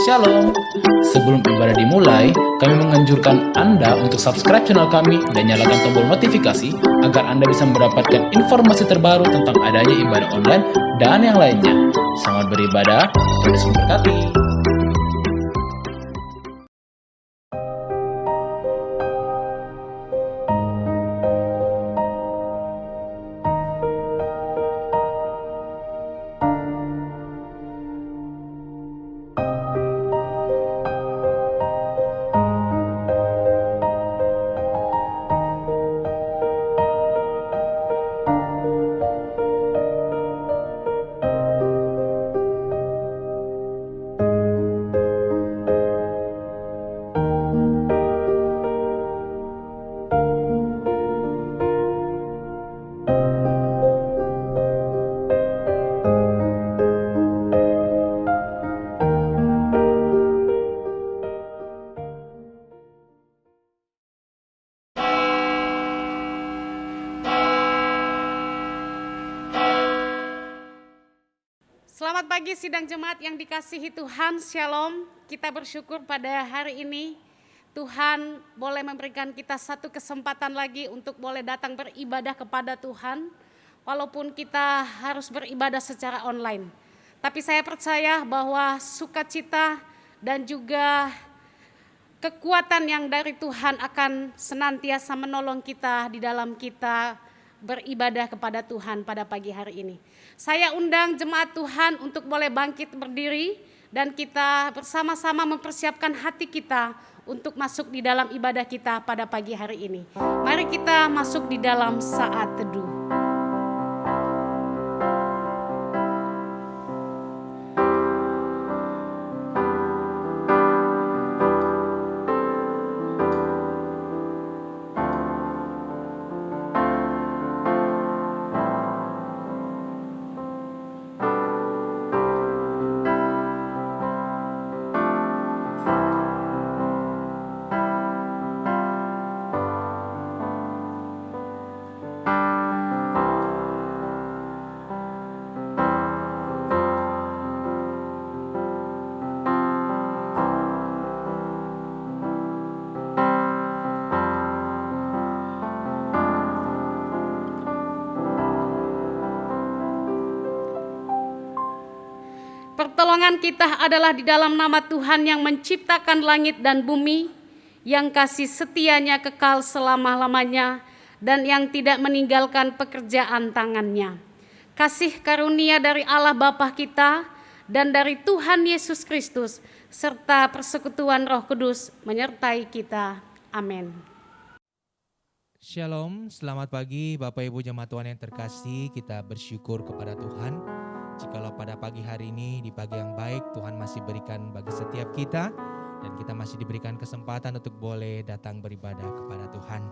Shalom. Sebelum ibadah dimulai, kami menganjurkan Anda untuk subscribe channel kami dan nyalakan tombol notifikasi agar Anda bisa mendapatkan informasi terbaru tentang adanya ibadah online dan yang lainnya. Selamat beribadah, Tuhan Yesus memberkati. Selamat pagi sidang jemaat yang dikasihi Tuhan, Shalom. Kita bersyukur pada hari ini Tuhan boleh memberikan kita satu kesempatan lagi untuk boleh datang beribadah kepada Tuhan. Walaupun kita harus beribadah secara online. Tapi saya percaya bahwa sukacita dan juga kekuatan yang dari Tuhan akan senantiasa menolong kita di dalam kita beribadah kepada Tuhan pada pagi hari ini. Saya undang jemaat Tuhan untuk boleh bangkit berdiri dan kita bersama-sama mempersiapkan hati kita untuk masuk di dalam ibadah kita pada pagi hari ini. Mari kita masuk di dalam saat teduh. Pertolongan kita adalah di dalam nama Tuhan yang menciptakan langit dan bumi, yang kasih setianya kekal selama-lamanya, dan yang tidak meninggalkan pekerjaan tangannya. Kasih karunia dari Allah Bapa kita dan dari Tuhan Yesus Kristus, serta persekutuan Roh Kudus menyertai kita. Amin. Shalom, selamat pagi Bapak Ibu jemaat Tuhan yang terkasih. Kita bersyukur kepada Tuhan. Jikalau pada pagi hari ini, di pagi yang baik, Tuhan masih berikan bagi setiap kita, dan kita masih diberikan kesempatan untuk boleh datang beribadah kepada Tuhan.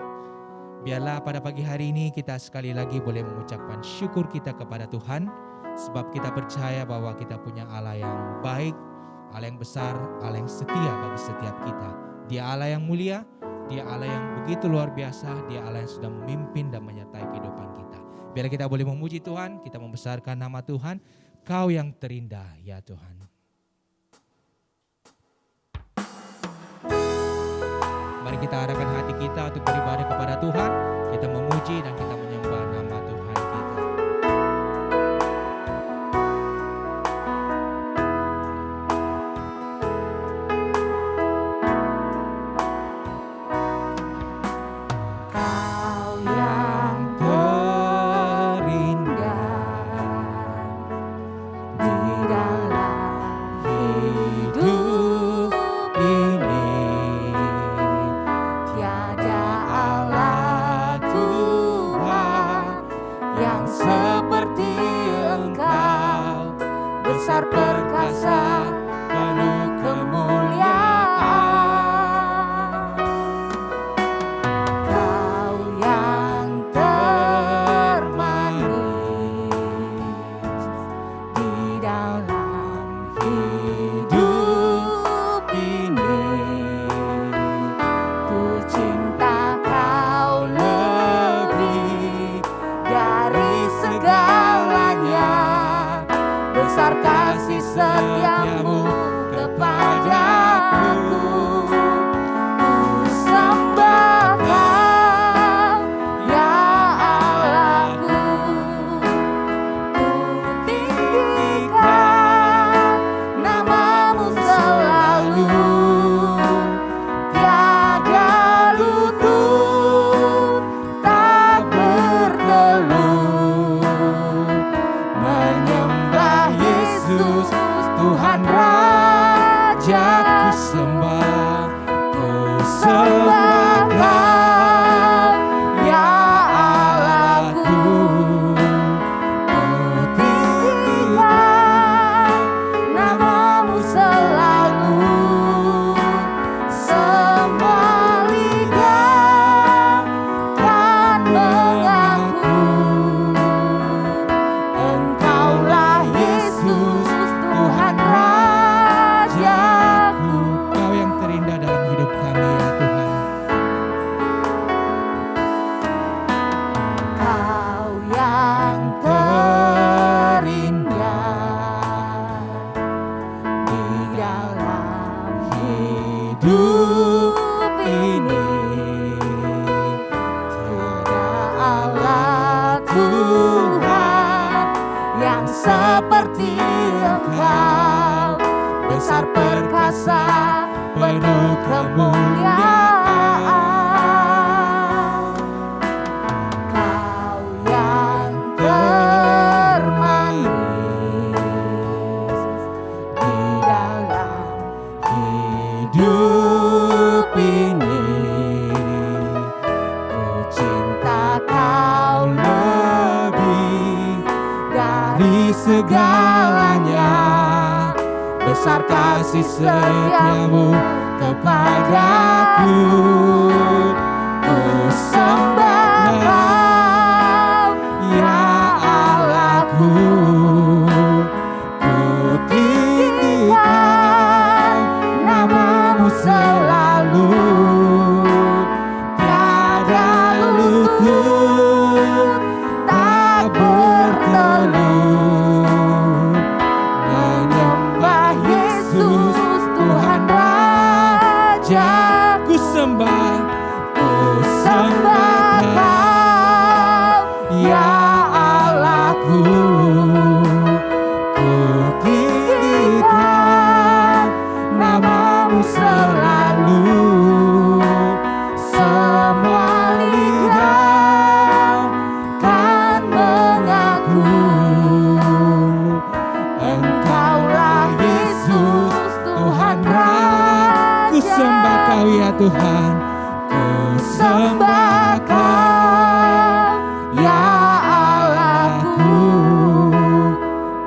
Biarlah pada pagi hari ini kita sekali lagi boleh mengucapkan syukur kita kepada Tuhan, sebab kita percaya bahwa kita punya Allah yang baik, Allah yang besar, Allah yang setia bagi setiap kita. Dia Allah yang mulia, Dia Allah yang begitu luar biasa, Dia Allah yang sudah memimpin dan menyertai kehidupan kita. Biar kita boleh memuji Tuhan, kita membesarkan nama Tuhan. Kau yang terindah ya Tuhan. Mari kita arahkan hati kita untuk beribadah kepada Tuhan. Kita memuji dan kita menyembah nama Tuhan kita. besar kasih setiamu kepadaku. Ku sembah Kau, ya Allahku. Ku tinggikan namamu selalu. Tiada lutut tak bertelut menyembah Yesus Tuhan Raja. Ku sembah, ku sembah Kau, ya Allahku. Ku tinggikan namamu selalu. Semua lidah kan mengaku Engkaulah Yesus Tuhan Rajaku. Kau yang terindah dalam hidup kami ya Tuhan. Kau yang terindah di dalam hidup ini. Tiada Allah Tuhan yang seperti Engkau, besar perkasa penuh kemuliaan. Kau yang termanis di dalam hidup ini. Ku cinta Kau lebih dari segalanya. Besar kasih setiamu kepadaku. Ku sembah Kau, ya Allahku. Ku tinggikan namamu selalu. Tiada lutut tak bertelut menyembah Yesus Tuhan Raja. Ku sembah, Ku sembah Kau, ya Allahku. Ku tinggikan namamu selalu. Semua lidah kan mengaku Engkaulah Yesus Tuhan Raja. ku sembah Kau ya Tuhan. Ku sembah Kau, ya Allahku.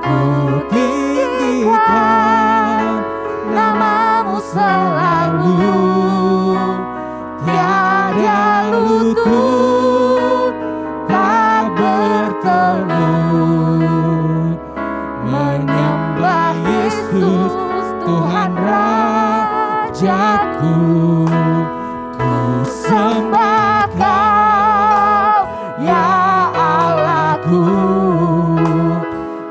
Ku tinggikan namamu selalu. Tiada lutut tak bertelut menyembah Yesus Tuhan Rajaku. Ku sembah Kau, ya Allahku.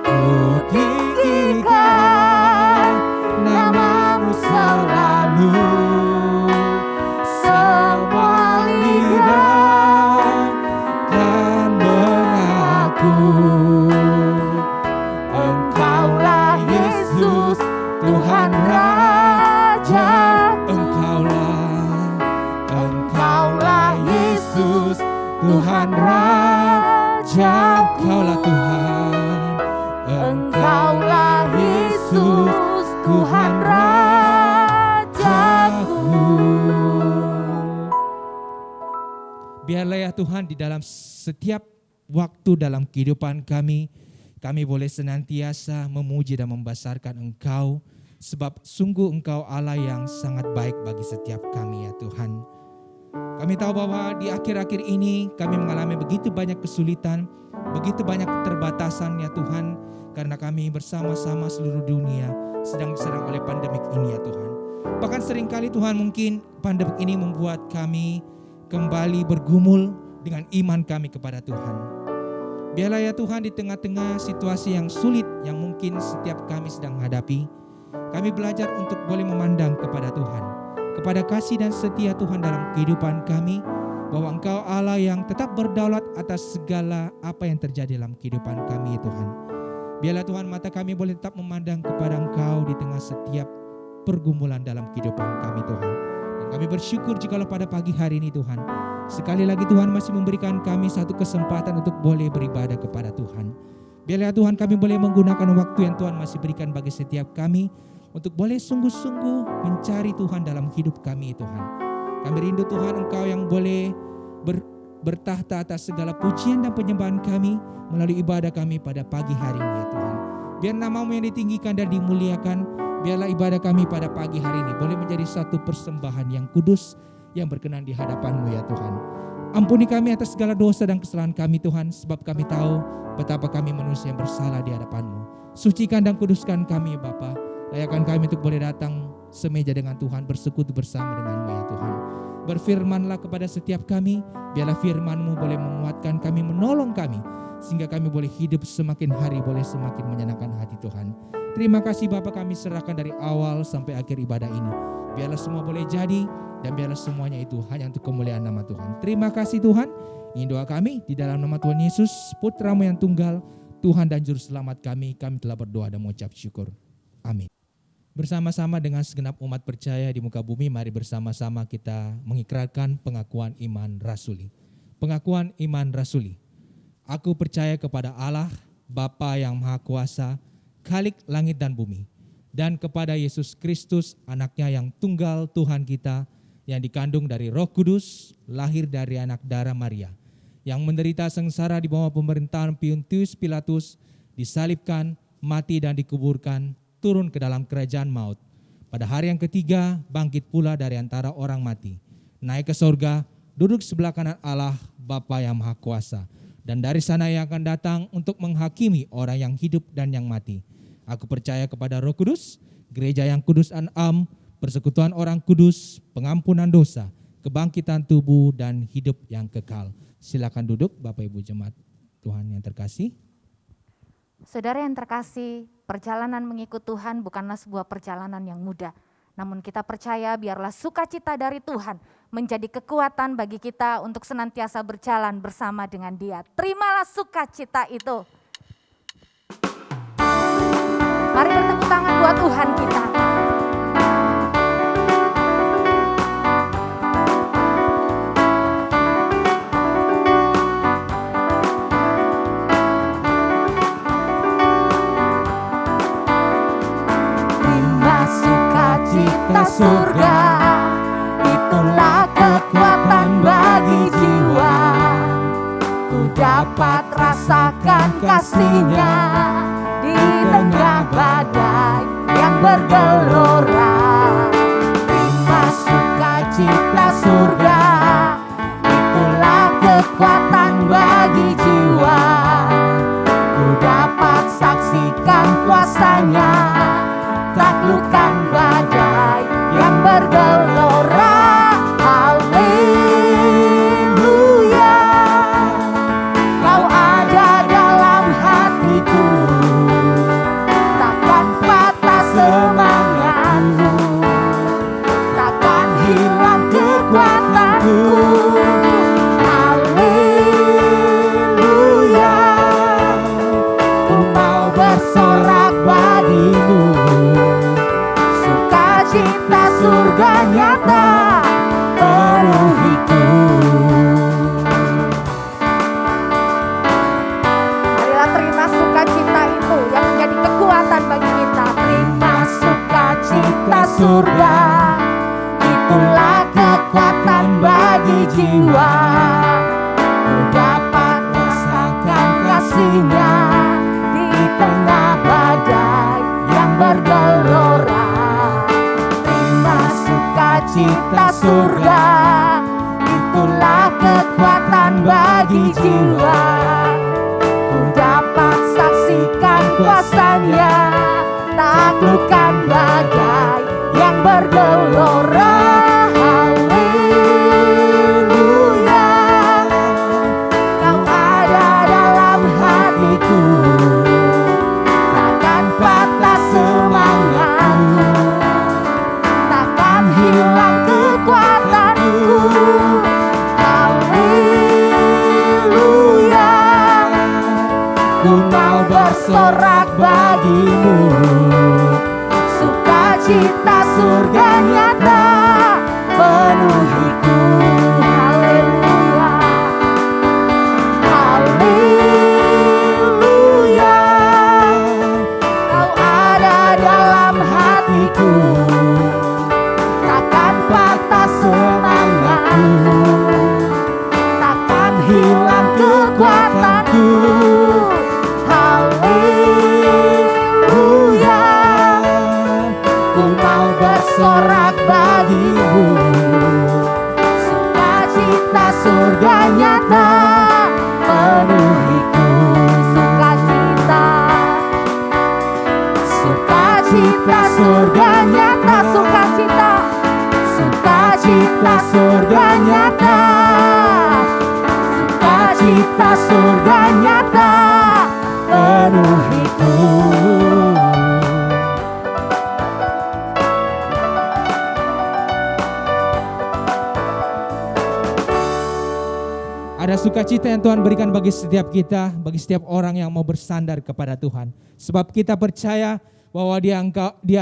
Ku tinggikan namamu selalu. Semua lidah kan mengaku Engkaulah Yesus Tuhan Raja. Engkaulah Yesus Tuhan Raja. Engkaulah Tuhan. Engkaulah Yesus Tuhan Rajaku. Biarlah ya Tuhan di dalam setiap waktu dalam kehidupan kami boleh senantiasa memuji dan membesarkan Engkau, sebab sungguh Engkau Allah yang sangat baik bagi setiap kami ya Tuhan. Kami tahu bahwa di akhir-akhir ini kami mengalami begitu banyak kesulitan, begitu banyak keterbatasan ya Tuhan, karena kami bersama-sama seluruh dunia sedang diserang oleh pandemik ini ya Tuhan. Bahkan seringkali Tuhan mungkin pandemik ini membuat kami kembali bergumul dengan iman kami kepada Tuhan. Biarlah ya Tuhan di tengah-tengah situasi yang sulit yang mungkin mungkin setiap kami sedang hadapi. Kami belajar untuk boleh memandang kepada Tuhan, kepada kasih dan setia Tuhan dalam kehidupan kami, bahwa Engkau Allah yang tetap berdaulat atas segala apa yang terjadi dalam kehidupan kami, Tuhan. Biarlah Tuhan, mata kami boleh tetap memandang kepada Engkau di tengah setiap pergumulan dalam kehidupan kami, Tuhan. Dan kami bersyukur jikalau pada pagi hari ini, Tuhan, sekali lagi Tuhan masih memberikan kami satu kesempatan untuk boleh beribadah kepada Tuhan. Biarlah Tuhan, kami boleh menggunakan waktu yang Tuhan masih berikan bagi setiap kami untuk boleh sungguh-sungguh mencari Tuhan dalam hidup kami, Tuhan. Kami rindu Tuhan, Engkau yang boleh bertahta atas segala pujian dan penyembahan kami melalui ibadah kami pada pagi hari ini, ya Tuhan. Biar nama-Mu yang ditinggikan dan dimuliakan. Biarlah ibadah kami pada pagi hari ini boleh menjadi satu persembahan yang kudus, yang berkenan di hadapan-Mu, ya Tuhan. Ampuni kami atas segala dosa dan kesalahan kami, Tuhan, sebab kami tahu betapa kami manusia yang bersalah di hadapan-Mu. Sucikan dan kuduskan kami, Bapa. Layakan kami untuk boleh datang semeja dengan Tuhan, bersekutu bersama dengan-Mu, ya Tuhan. Berfirmanlah kepada setiap kami, biarlah firman-Mu boleh menguatkan kami, menolong kami, sehingga kami boleh hidup semakin hari, boleh semakin menyenangkan hati Tuhan. Terima kasih Bapa, kami serahkan dari awal sampai akhir ibadah ini. Biarlah semua boleh jadi, dan biarlah semuanya itu hanya untuk kemuliaan nama Tuhan. Terima kasih Tuhan. Ini doa kami di dalam nama Tuhan Yesus, Putra-Mu yang tunggal, Tuhan dan Juru Selamat kami telah berdoa dan mengucap syukur. Amin. Bersama-sama dengan segenap umat percaya di muka bumi, mari bersama-sama kita mengikrarkan pengakuan iman rasuli. Pengakuan iman rasuli. Aku percaya kepada Allah, Bapa yang Maha Kuasa, Khalik langit dan bumi, dan kepada Yesus Kristus, anaknya yang tunggal Tuhan kita, yang dikandung dari Roh Kudus, lahir dari anak darah Maria, yang menderita sengsara di bawah pemerintahan Pontius Pilatus, disalibkan, mati dan dikuburkan, turun ke dalam kerajaan maut. Pada hari yang ketiga, bangkit pula dari antara orang mati, naik ke sorga, duduk sebelah kanan Allah, Bapa yang Maha Kuasa, dan dari sana Ia akan datang untuk menghakimi orang yang hidup dan yang mati. Aku percaya kepada Roh Kudus, gereja yang kudus dan am, persekutuan orang kudus, pengampunan dosa, kebangkitan tubuh dan hidup yang kekal. Silakan duduk Bapak Ibu jemaat Tuhan yang terkasih. Saudara yang terkasih, perjalanan mengikut Tuhan bukanlah sebuah perjalanan yang mudah. Namun kita percaya biarlah sukacita dari Tuhan menjadi kekuatan bagi kita untuk senantiasa berjalan bersama dengan Dia. Terimalah sukacita itu. Mari bertepuk tangan buat Tuhan kita. Terima sukacita surga, itulah kekuatan bagi jiwa. Ku dapat rasakan kasih-Nya di tengah badai yang bergelora. Terima sukacita surga, itulah kekuatan bagi jiwa. Ku dapat saksikan kuasa-Nya, taklukkan badai yang bergelora. Haleluya, Kau ada dalam hatiku, takkan patah semangatku, takkan hilang kekuatanku. Haleluya, ku mau bersorak bagimu, sukacita surga nyata penuhiku. Marilah terima sukacita itu yang menjadi kekuatan bagi kita. Terima sukacita surga, itulah kekuatan bagi jiwa. Ku dapat rasakan kasih-Nya di tengah badai yang bergelora. Terima sukacita surga, itulah kekuatan bagi jiwa. Ku dapat saksikan kuasa-Nya, taklukkan badai yang bergelora. Haleluya, Kau ada dalam hatiku, takkan bersorak bagimu. Sukacita surga nyata penuhiku. Haleluya, haleluya. Kau ada dalam hatiku, takkan patah semangatku, takkan hilang kekuatanku. Haleluya, ku mau bersorak bagimu. Sukacita surga nyata penuhiku. Sukacita, sukacita surga nyata. Sukacita, sukacita surga nyata. Sukacita surga nyata penuhiku. Ada sukacita yang Tuhan berikan bagi setiap kita, bagi setiap orang yang mau bersandar kepada Tuhan. Sebab kita percaya bahwa Dia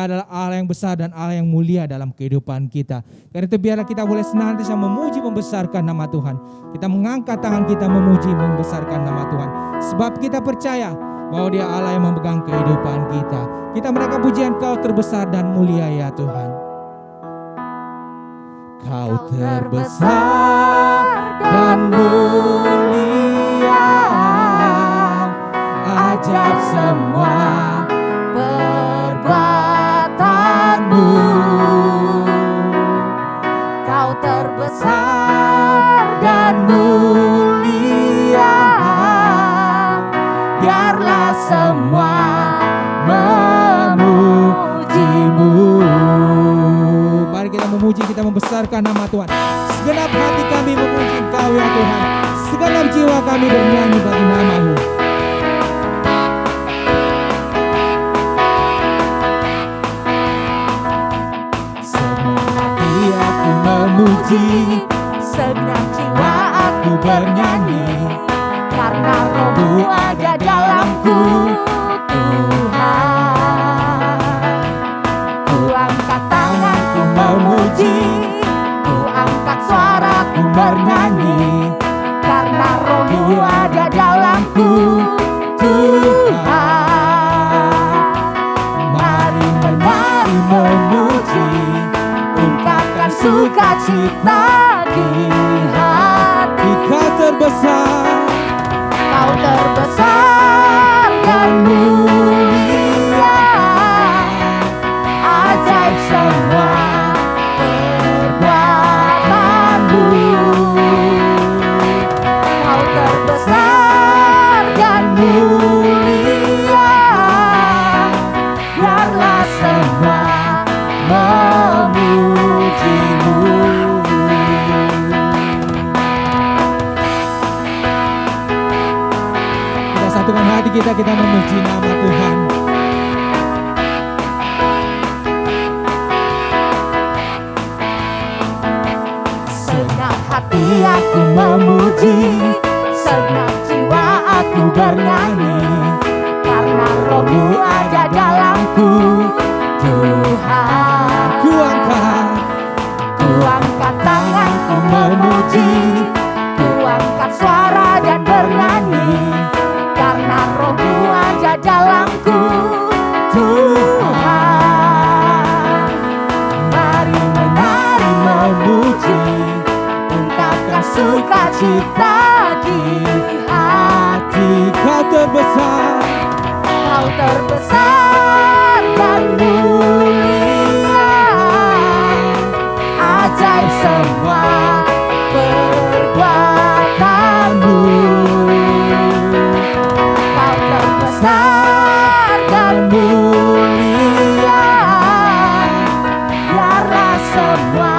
adalah Allah yang besar dan Allah yang mulia dalam kehidupan kita. Karena itu biarlah kita boleh senantiasa memuji membesarkan nama Tuhan. Kita mengangkat tangan kita memuji membesarkan nama Tuhan. Sebab kita percaya bahwa Dia Allah yang memegang kehidupan kita. Kita menaikkan pujian, Kau terbesar dan mulia ya Tuhan. Kau terbesar dan mulia, ajaib semua perbuatanmu. Kau terbesar dan mulia, biarlah semua memujimu. Mari kita memuji, kita membesarkan nama Tuhan. Segenap hati kami memuji Engkau ya Tuhan. Segenap jiwa kami bernyanyi bagi nama-Mu. Senang hati aku memuji, senang jiwa aku bernyanyi, karena Roh-Mu ada dalamku, Tuhan. Ku angkat tanganku memuji, ku angkat suaraku bernyanyi, karena Roh-Mu ada dalamku, Tuhan. Mari menari memuji, ungkapkan sukacita di hati. Kau terbesar, Kau terbesar dan mulia, ajaib semua perbuatanmu. Kau terbesar dan mulia, biarlah semua memujimu. kita satukan hati kita memuji nama Tuhan. Senang hati aku memuji, senang jiwa aku bernyanyi, karena Roh-Mu ada dalamku, Tuhan. Ku angkat tanganku memuji, ku angkat suara dan bernyanyi, karena Roh-Mu ada dalamku, Tuhan. Mari menari memuji, ungkapkan sukacita di hati. Kau terbesar, Kau terbesar dan mulia, ajaib semua perbuatanmu. Kau terbesar dan mulia, biarlah semua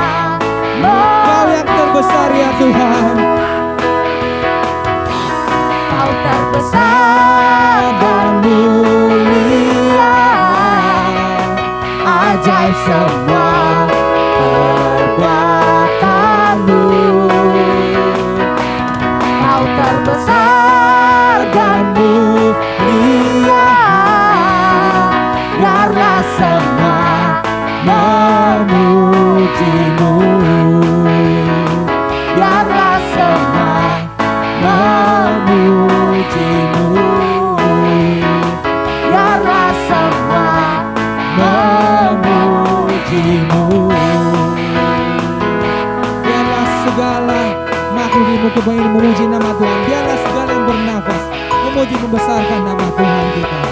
Kau yang terbesar ya Tuhan. Kau terbesar dan mulia, ajaib semua perbuatanmu. Kau terbesar dan mulia, memujimu, biarlah senang memujimu, biarlah senang memujimu. Biarlah segala makhluk di muka bumi ini memuji nama Tuhan. Biarlah segala yang bernafas memuji membesarkan nama Tuhan kita.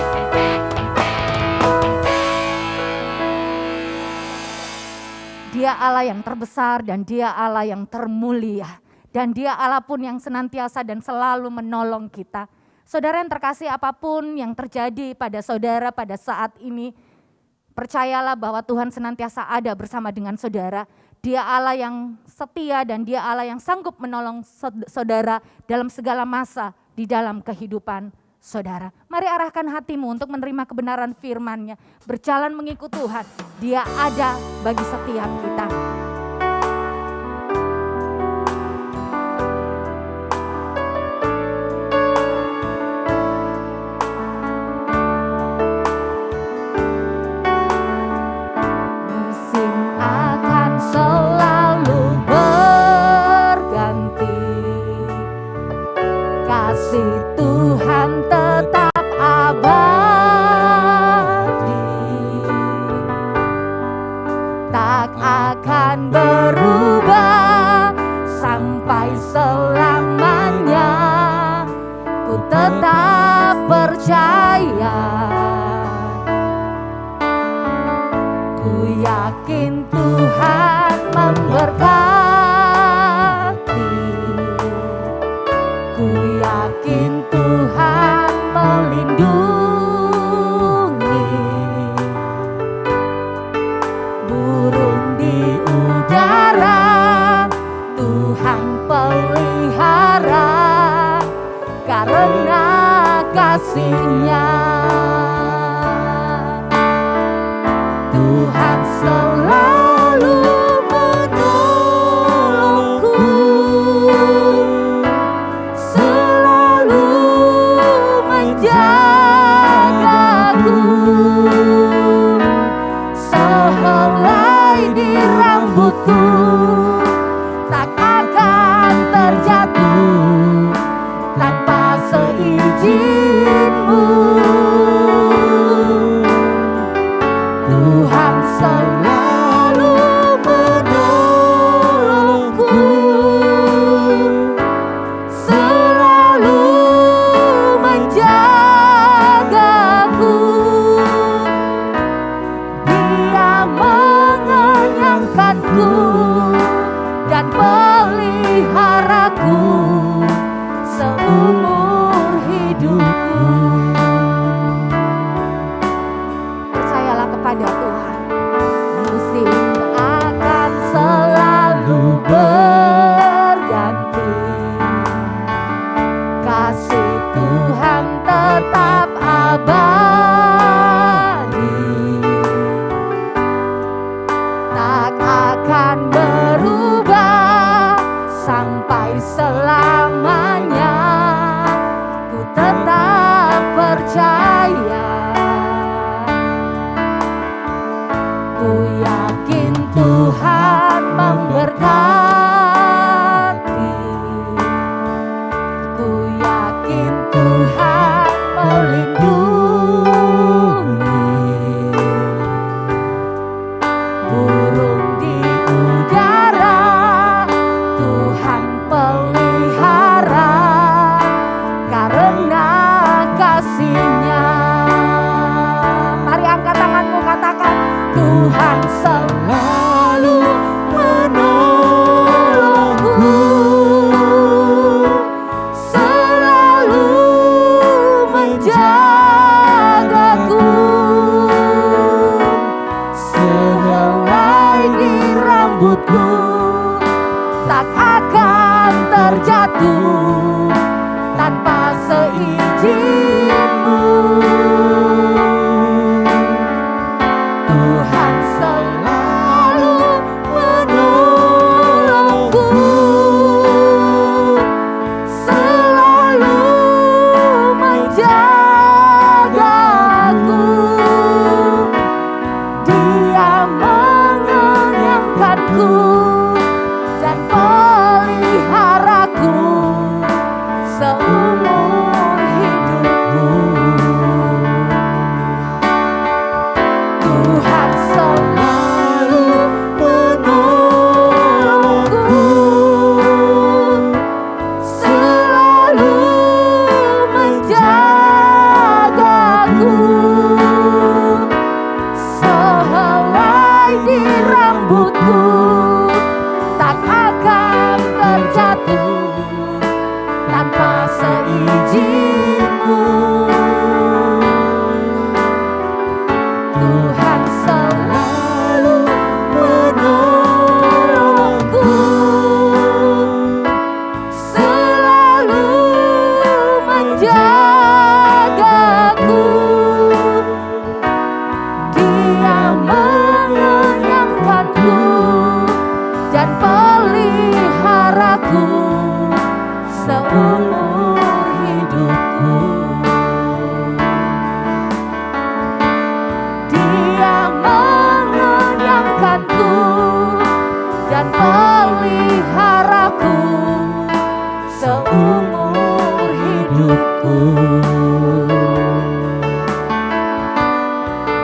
Dia Allah yang terbesar dan Dia Allah yang termulia. Dan Dia Allah pun yang senantiasa dan selalu menolong kita. Saudara yang terkasih, apapun yang terjadi pada saudara pada saat ini, percayalah bahwa Tuhan senantiasa ada bersama dengan saudara. Dia Allah yang setia dan Dia Allah yang sanggup menolong saudara dalam segala masa di dalam kehidupan saudara. Mari arahkan hatimu untuk menerima kebenaran firman-Nya, berjalan mengikut Tuhan. Dia ada bagi setiap kita. Musim akan selalu berganti, kasih Tuhan tetap abadi, tak akan berubah sampai selamanya. Ku tetap percaya, ku yakin Tuhan memberkati, ku yakin Tuhan melindungi. Burung di udara Tuhan pelihara, karena kasih-Nya. Tuhan selalu menolongku, selalu menjagaku, sehelai di rambutku tak akan terjatuh tanpa seizin-Mu. Tuhan selalu menolongku, selalu menjagaku. Dia mengenyangkanku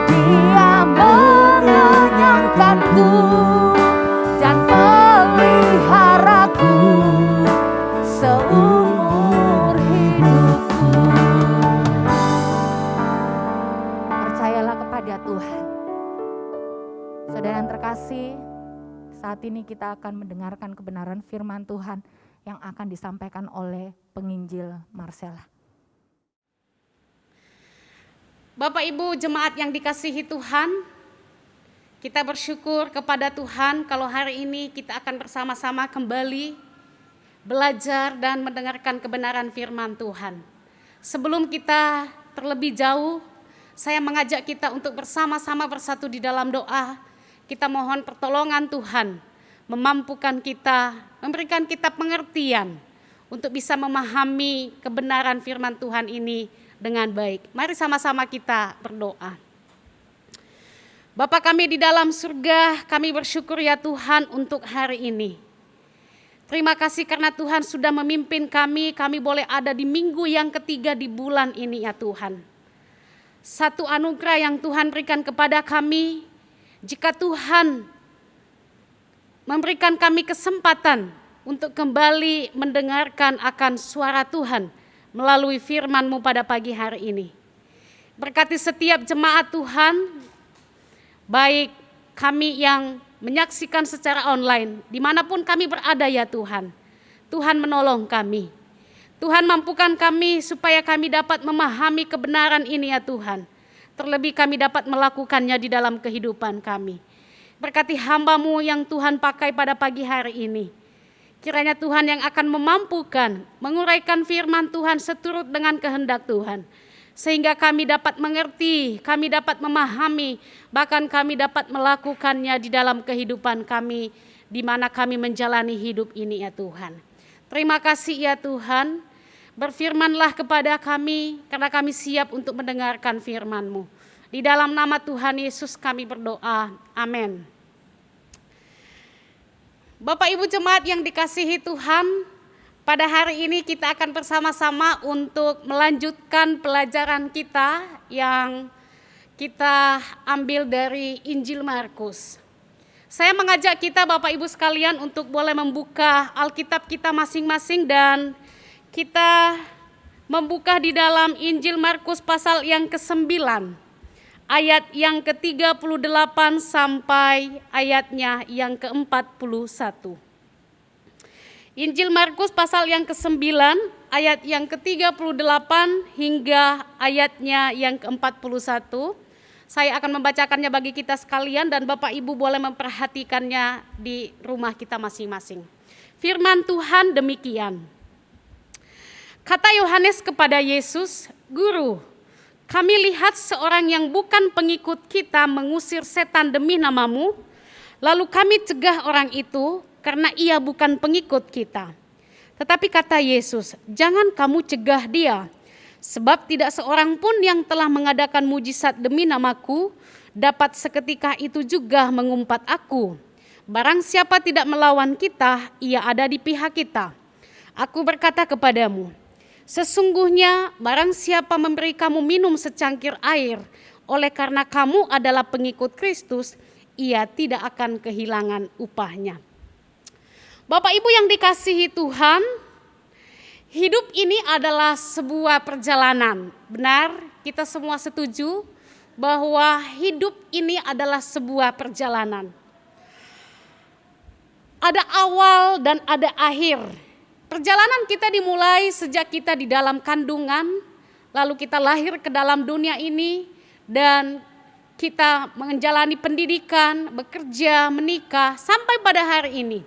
Dia mengenyangkanku dan peliharaku seumur hidupku. Percayalah kepada Tuhan. Saudara yang terkasih, saat ini kita akan mendengarkan kebenaran firman Tuhan yang akan disampaikan oleh penginjil Marcella. Bapak Ibu jemaat yang dikasihi Tuhan, kita bersyukur kepada Tuhan kalau hari ini kita akan bersama-sama kembali belajar dan mendengarkan kebenaran firman Tuhan. Sebelum kita terlebih jauh, saya mengajak kita untuk bersama-sama bersatu di dalam doa. Kita mohon pertolongan Tuhan, memampukan kita, memberikan kita pengertian untuk bisa memahami kebenaran firman Tuhan ini dengan baik. Mari sama-sama kita berdoa. Bapa kami di dalam surga, kami bersyukur ya Tuhan untuk hari ini. Terima kasih karena Tuhan sudah memimpin kami boleh ada di minggu yang ketiga di bulan ini ya Tuhan. Satu anugerah yang Tuhan berikan kepada kami, jika Tuhan memberikan kami kesempatan untuk kembali mendengarkan akan suara Tuhan melalui firman-Mu pada pagi hari ini. Berkati setiap jemaat Tuhan, baik kami yang menyaksikan secara online, dimanapun kami berada ya Tuhan. Tuhan menolong kami. Tuhan mampukan kami supaya kami dapat memahami kebenaran ini ya Tuhan. Terlebih kami dapat melakukannya di dalam kehidupan kami. Berkati hamba-Mu yang Tuhan pakai pada pagi hari ini. Kiranya Tuhan yang akan memampukan menguraikan firman Tuhan seturut dengan kehendak Tuhan. Sehingga kami dapat mengerti, kami dapat memahami, bahkan kami dapat melakukannya di dalam kehidupan kami, di mana kami menjalani hidup ini ya Tuhan. Terima kasih ya Tuhan. Berfirmanlah kepada kami, karena kami siap untuk mendengarkan firman-Mu. Di dalam nama Tuhan Yesus kami berdoa, amin. Bapak Ibu jemaat yang dikasihi Tuhan, pada hari ini kita akan bersama-sama untuk melanjutkan pelajaran kita yang kita ambil dari Injil Markus. Saya mengajak kita Bapak Ibu sekalian untuk boleh membuka Alkitab kita masing-masing dan kita membuka di dalam Injil Markus pasal yang ke-9, ayat yang ke-38 sampai ayatnya yang ke-41. Injil Markus pasal yang ke-9, ayat yang ke-38 hingga ayatnya yang ke-41. Saya akan membacakannya bagi kita sekalian dan Bapak Ibu boleh memperhatikannya di rumah kita masing-masing. Firman Tuhan demikian. Kata Yohanes kepada Yesus, "Guru, kami lihat seorang yang bukan pengikut kita mengusir setan demi nama-Mu, lalu kami cegah orang itu karena ia bukan pengikut kita." Tetapi kata Yesus, "Jangan kamu cegah dia, sebab tidak seorang pun yang telah mengadakan mujizat demi nama-Ku dapat seketika itu juga mengumpat Aku. Barang siapa tidak melawan kita, ia ada di pihak kita. Aku berkata kepadamu, sesungguhnya barang siapa memberi kamu minum secangkir air, oleh karena kamu adalah pengikut Kristus, ia tidak akan kehilangan upahnya." Bapak Ibu yang dikasihi Tuhan, hidup ini adalah sebuah perjalanan. Benar, kita semua setuju bahwa hidup ini adalah sebuah perjalanan. Ada awal dan ada akhir. Perjalanan kita dimulai sejak kita di dalam kandungan, lalu kita lahir ke dalam dunia ini, dan kita menjalani pendidikan, bekerja, menikah, sampai pada hari ini.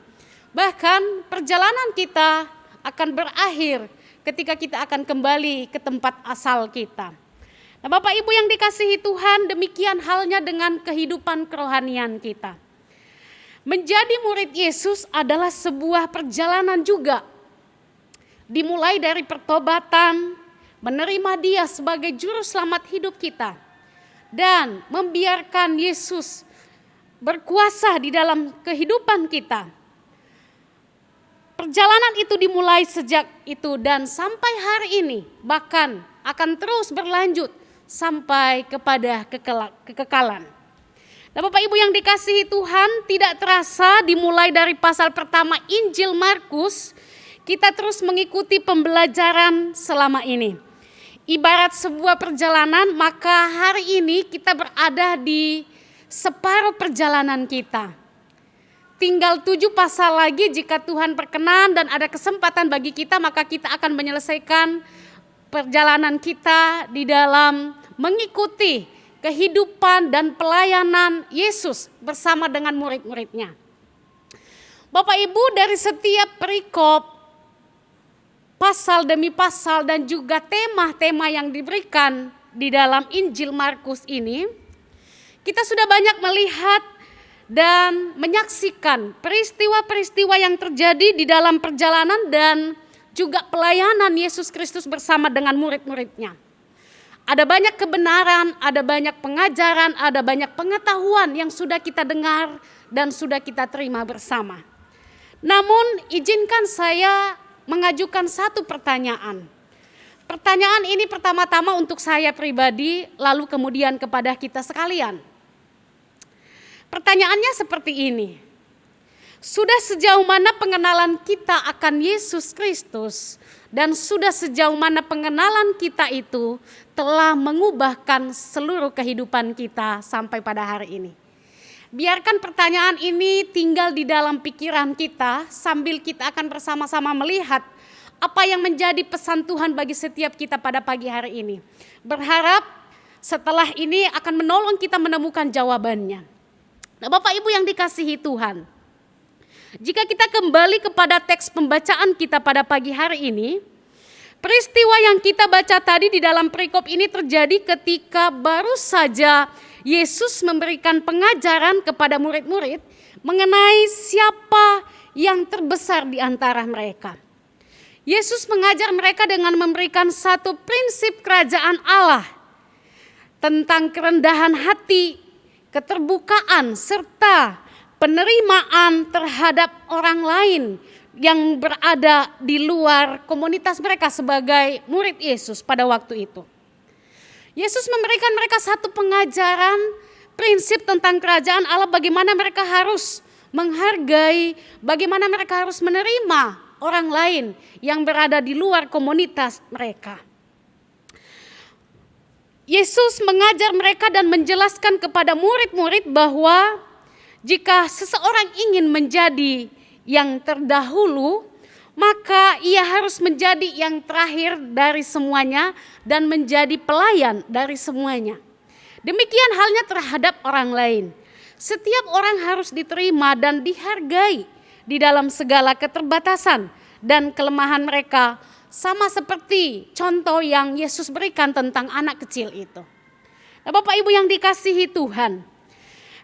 Bahkan perjalanan kita akan berakhir ketika kita akan kembali ke tempat asal kita. Nah, Bapak Ibu yang dikasihi Tuhan, demikian halnya dengan kehidupan kerohanian kita. Menjadi murid Yesus adalah sebuah perjalanan juga. Dimulai dari pertobatan, menerima Dia sebagai juru selamat hidup kita, dan membiarkan Yesus berkuasa di dalam kehidupan kita. Perjalanan itu dimulai sejak itu dan sampai hari ini, bahkan akan terus berlanjut sampai kepada kekekalan. Nah, Bapak Ibu yang dikasihi Tuhan, tidak terasa dimulai dari pasal pertama Injil Markus, kita terus mengikuti pembelajaran selama ini. Ibarat sebuah perjalanan, maka hari ini kita berada di separuh perjalanan kita. Tinggal 7 pasal lagi, jika Tuhan berkenan dan ada kesempatan bagi kita, maka kita akan menyelesaikan perjalanan kita di dalam mengikuti kehidupan dan pelayanan Yesus bersama dengan murid-muridnya. Bapak Ibu, dari setiap perikop, pasal demi pasal dan juga tema-tema yang diberikan di dalam Injil Markus ini, kita sudah banyak melihat dan menyaksikan peristiwa-peristiwa yang terjadi di dalam perjalanan dan juga pelayanan Yesus Kristus bersama dengan murid-muridnya. Ada banyak kebenaran, ada banyak pengajaran, ada banyak pengetahuan yang sudah kita dengar dan sudah kita terima bersama. Namun izinkan saya mengajukan satu pertanyaan. Pertanyaan ini pertama-tama untuk saya pribadi, lalu kemudian kepada kita sekalian. Pertanyaannya seperti ini. Sudah sejauh mana pengenalan kita akan Yesus Kristus dan sudah sejauh mana pengenalan kita itu telah mengubahkan seluruh kehidupan kita sampai pada hari ini. Biarkan pertanyaan ini tinggal di dalam pikiran kita sambil kita akan bersama-sama melihat apa yang menjadi pesan Tuhan bagi setiap kita pada pagi hari ini. Berharap setelah ini akan menolong kita menemukan jawabannya. Nah, Bapak Ibu yang dikasihi Tuhan, jika kita kembali kepada teks pembacaan kita pada pagi hari ini, peristiwa yang kita baca tadi di dalam perikop ini terjadi ketika baru saja Yesus memberikan pengajaran kepada murid-murid mengenai siapa yang terbesar di antara mereka. Yesus mengajar mereka dengan memberikan satu prinsip kerajaan Allah tentang kerendahan hati, keterbukaan, serta penerimaan terhadap orang lain yang berada di luar komunitas mereka sebagai murid Yesus pada waktu itu. Yesus memberikan mereka satu pengajaran prinsip tentang kerajaan Allah, bagaimana mereka harus menghargai, bagaimana mereka harus menerima orang lain yang berada di luar komunitas mereka. Yesus mengajar mereka dan menjelaskan kepada murid-murid bahwa jika seseorang ingin menjadi yang terdahulu, maka ia harus menjadi yang terakhir dari semuanya dan menjadi pelayan dari semuanya. Demikian halnya terhadap orang lain. Setiap orang harus diterima dan dihargai di dalam segala keterbatasan dan kelemahan mereka, sama seperti contoh yang Yesus berikan tentang anak kecil itu. Nah, Bapak Ibu yang dikasihi Tuhan,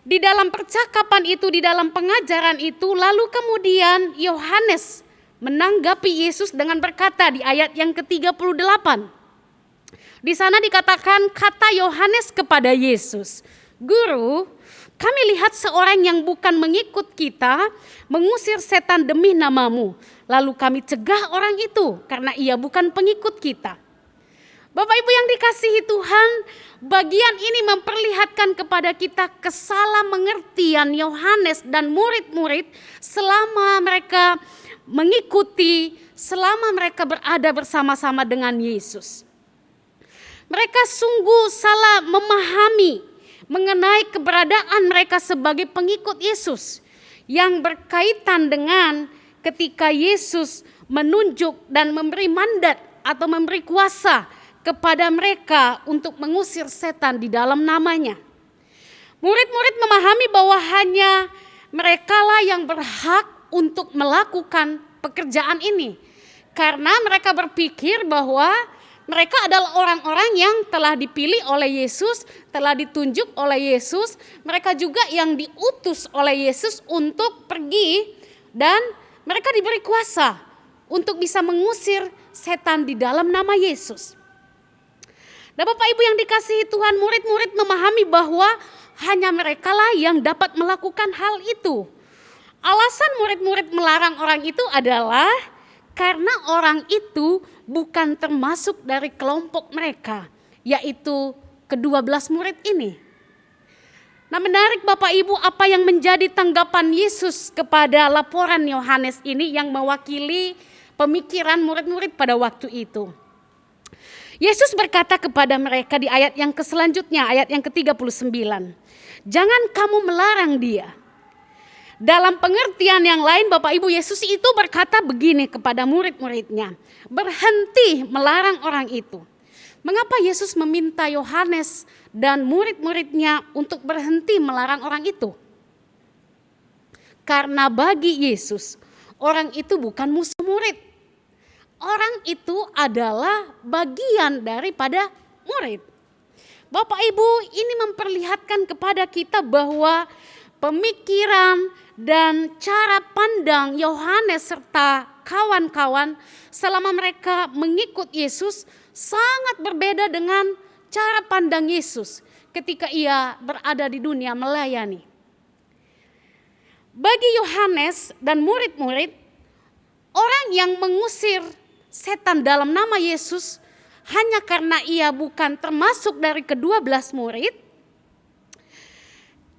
di dalam percakapan itu, di dalam pengajaran itu, lalu kemudian Yohanes menanggapi Yesus dengan berkata di ayat yang ke-38. Di sana dikatakan kata Yohanes kepada Yesus, "Guru, kami lihat seorang yang bukan mengikut kita mengusir setan demi namamu. Lalu kami cegah orang itu karena ia bukan pengikut kita." Bapak Ibu yang dikasihi Tuhan, bagian ini memperlihatkan kepada kita kesalahan Yohanes dan murid-murid selama mereka mengikuti, selama mereka berada bersama-sama dengan Yesus. Mereka sungguh salah memahami mengenai keberadaan mereka sebagai pengikut Yesus yang berkaitan dengan ketika Yesus menunjuk dan memberi mandat atau memberi kuasa kepada mereka untuk mengusir setan di dalam namanya. Murid-murid memahami bahwa hanya merekalah yang berhak untuk melakukan pekerjaan ini. Karena mereka berpikir bahwa mereka adalah orang-orang yang telah dipilih oleh Yesus, telah ditunjuk oleh Yesus. Mereka juga yang diutus oleh Yesus untuk pergi dan mereka diberi kuasa untuk bisa mengusir setan di dalam nama Yesus. Nah, Bapak Ibu yang dikasihi Tuhan, murid-murid memahami bahwa hanya merekalah yang dapat melakukan hal itu. Alasan murid-murid melarang orang itu adalah karena orang itu bukan termasuk dari kelompok mereka, yaitu ke-12 murid ini. Nah, menarik Bapak Ibu apa yang menjadi tanggapan Yesus kepada laporan Yohanes ini yang mewakili pemikiran murid-murid pada waktu itu. Yesus berkata kepada mereka di ayat yang selanjutnya, ayat yang ke-39. Jangan kamu melarang dia. Dalam pengertian yang lain Bapak Ibu, Yesus itu berkata begini kepada murid-muridnya. Berhenti melarang orang itu. Mengapa Yesus meminta Yohanes dan murid-muridnya untuk berhenti melarang orang itu? Karena bagi Yesus, orang itu bukan musuh murid. Orang itu adalah bagian daripada murid. Bapak Ibu, ini memperlihatkan kepada kita bahwa pemikiran dan cara pandang Yohanes serta kawan-kawan selama mereka mengikut Yesus sangat berbeda dengan cara pandang Yesus ketika ia berada di dunia melayani. Bagi Yohanes dan murid-murid, orang yang mengusir setan dalam nama Yesus hanya karena ia bukan termasuk dari ke-12 murid,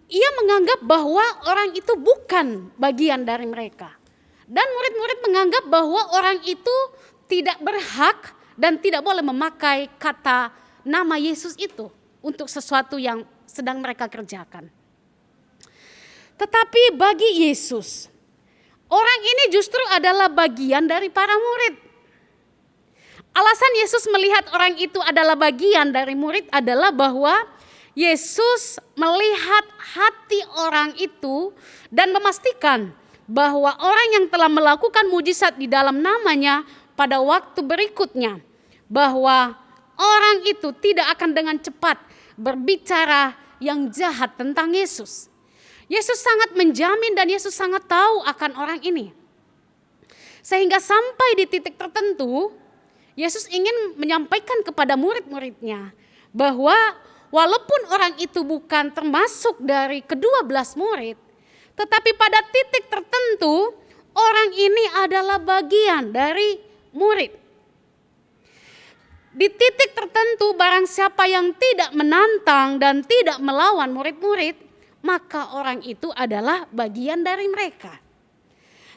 ia menganggap bahwa orang itu bukan bagian dari mereka. Dan murid-murid menganggap bahwa orang itu tidak berhak dan tidak boleh memakai kata nama Yesus itu untuk sesuatu yang sedang mereka kerjakan. Tetapi bagi Yesus, orang ini justru adalah bagian dari para murid. Alasan Yesus melihat orang itu adalah bagian dari murid adalah bahwa Yesus melihat hati orang itu dan memastikan bahwa orang yang telah melakukan mujizat di dalam namanya pada waktu berikutnya, bahwa orang itu tidak akan dengan cepat berbicara yang jahat tentang Yesus. Yesus sangat menjamin dan Yesus sangat tahu akan orang ini. Sehingga sampai di titik tertentu, Yesus ingin menyampaikan kepada murid-muridnya bahwa walaupun orang itu bukan termasuk dari ke-12 murid, tetapi pada titik tertentu orang ini adalah bagian dari murid. Di titik tertentu barang siapa yang tidak menantang dan tidak melawan murid-murid, maka orang itu adalah bagian dari mereka.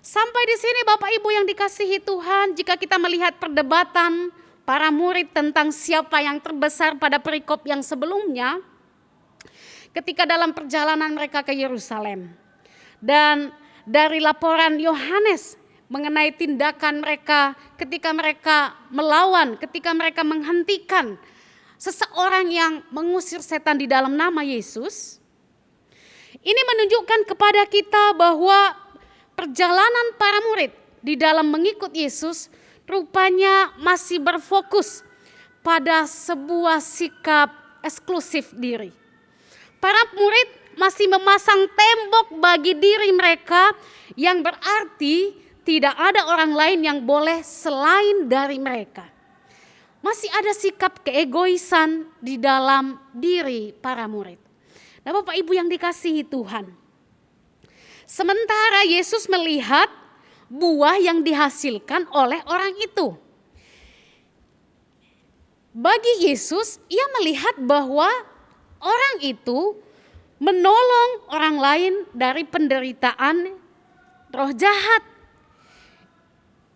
Sampai di sini Bapak Ibu yang dikasihi Tuhan, jika kita melihat perdebatan para murid tentang siapa yang terbesar pada perikop yang sebelumnya, ketika dalam perjalanan mereka ke Yerusalem. Dan dari laporan Yohanes mengenai tindakan mereka ketika mereka melawan, ketika mereka menghentikan seseorang yang mengusir setan di dalam nama Yesus. Ini menunjukkan kepada kita bahwa perjalanan para murid di dalam mengikut Yesus rupanya masih berfokus pada sebuah sikap eksklusif diri. Para murid masih memasang tembok bagi diri mereka yang berarti tidak ada orang lain yang boleh selain dari mereka. Masih ada sikap keegoisan di dalam diri para murid. Nah Bapak Ibu yang dikasihi Tuhan, sementara Yesus melihat buah yang dihasilkan oleh orang itu. Bagi Yesus, ia melihat bahwa orang itu menolong orang lain dari penderitaan roh jahat.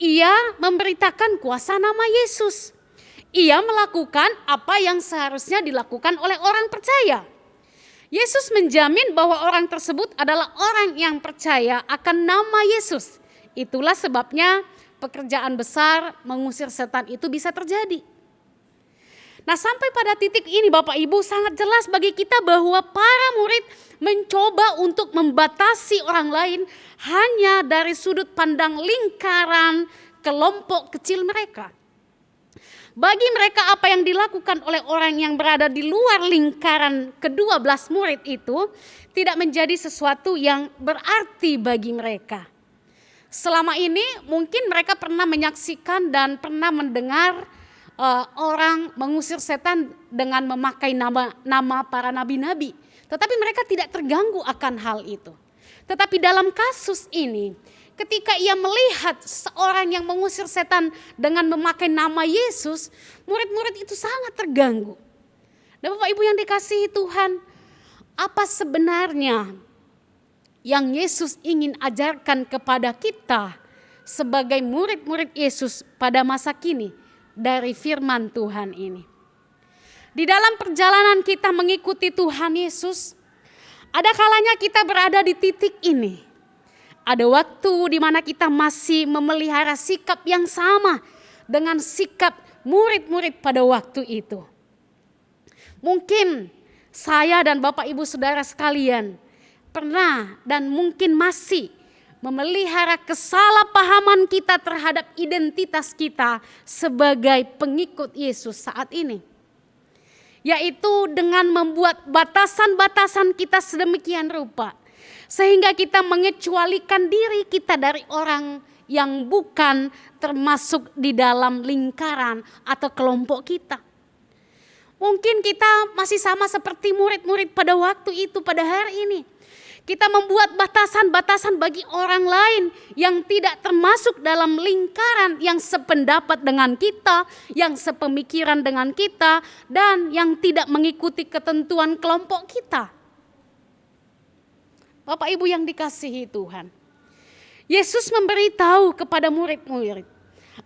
Ia memberitakan kuasa nama Yesus. Ia melakukan apa yang seharusnya dilakukan oleh orang percaya. Yesus menjamin bahwa orang tersebut adalah orang yang percaya akan nama Yesus. Itulah sebabnya pekerjaan besar mengusir setan itu bisa terjadi. Nah sampai pada titik ini Bapak Ibu sangat jelas bagi kita bahwa para murid mencoba untuk membatasi orang lain hanya dari sudut pandang lingkaran kelompok kecil mereka. Bagi mereka apa yang dilakukan oleh orang yang berada di luar lingkaran ke-12 murid itu tidak menjadi sesuatu yang berarti bagi mereka. Selama ini mungkin mereka pernah menyaksikan dan pernah mendengar orang mengusir setan dengan memakai nama para nabi-nabi. Tetapi mereka tidak terganggu akan hal itu. Tetapi dalam kasus ini, ketika ia melihat seorang yang mengusir setan dengan memakai nama Yesus, murid-murid itu sangat terganggu. Dan Bapak Ibu yang dikasihi Tuhan, apa sebenarnya yang Yesus ingin ajarkan kepada kita sebagai murid-murid Yesus pada masa kini dari firman Tuhan ini? Di dalam perjalanan kita mengikuti Tuhan Yesus, ada kalanya kita berada di titik ini. Ada waktu di mana kita masih memelihara sikap yang sama dengan sikap murid-murid pada waktu itu. Mungkin saya dan Bapak Ibu Saudara sekalian pernah dan mungkin masih memelihara kesalahpahaman kita terhadap identitas kita sebagai pengikut Yesus saat ini. Yaitu dengan membuat batasan-batasan kita sedemikian rupa, sehingga kita mengecualikan diri kita dari orang yang bukan termasuk di dalam lingkaran atau kelompok kita. Mungkin kita masih sama seperti murid-murid pada waktu itu, pada hari ini. Kita membuat batasan-batasan bagi orang lain yang tidak termasuk dalam lingkaran yang sependapat dengan kita, yang sepemikiran dengan kita, dan yang tidak mengikuti ketentuan kelompok kita. Bapak Ibu yang dikasihi Tuhan, Yesus memberitahu kepada murid-murid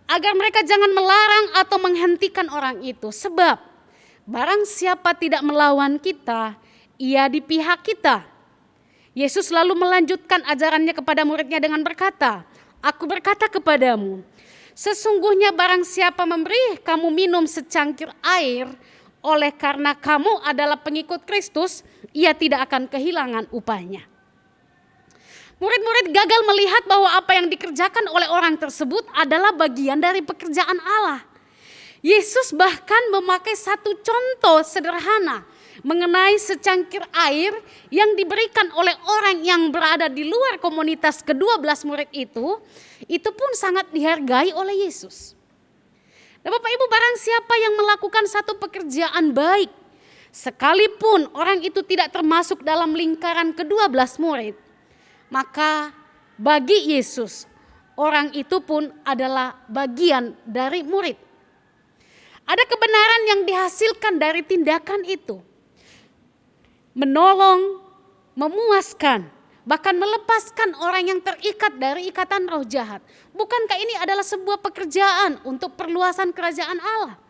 agar mereka jangan melarang atau menghentikan orang itu, sebab barang siapa tidak melawan kita, ia di pihak kita. Yesus lalu melanjutkan ajarannya kepada muridnya dengan berkata, "Aku berkata kepadamu, sesungguhnya barang siapa memberi kamu minum secangkir air, oleh karena kamu adalah pengikut Kristus, ia tidak akan kehilangan upahnya." Murid-murid gagal melihat bahwa apa yang dikerjakan oleh orang tersebut adalah bagian dari pekerjaan Allah. Yesus bahkan memakai satu contoh sederhana mengenai secangkir air yang diberikan oleh orang yang berada di luar komunitas ke-12 murid itu pun sangat dihargai oleh Yesus. Dan Bapak Ibu, barang siapa yang melakukan satu pekerjaan baik, sekalipun orang itu tidak termasuk dalam lingkaran ke-12 murid, maka bagi Yesus, orang itu pun adalah bagian dari murid. Ada kebenaran yang dihasilkan dari tindakan itu. Menolong, memuaskan, bahkan melepaskan orang yang terikat dari ikatan roh jahat. Bukankah ini adalah sebuah pekerjaan untuk perluasan kerajaan Allah?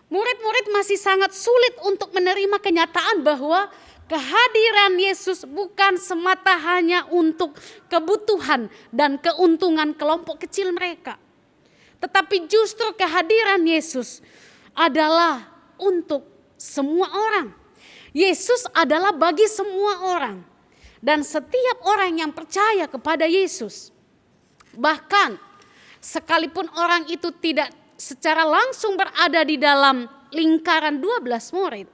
Murid-murid masih sangat sulit untuk menerima kenyataan bahwa kehadiran Yesus bukan semata hanya untuk kebutuhan dan keuntungan kelompok kecil mereka. Tetapi justru kehadiran Yesus adalah untuk semua orang. Yesus adalah bagi semua orang. Dan setiap orang yang percaya kepada Yesus, bahkan sekalipun orang itu tidak secara langsung berada di dalam lingkaran 12 murid,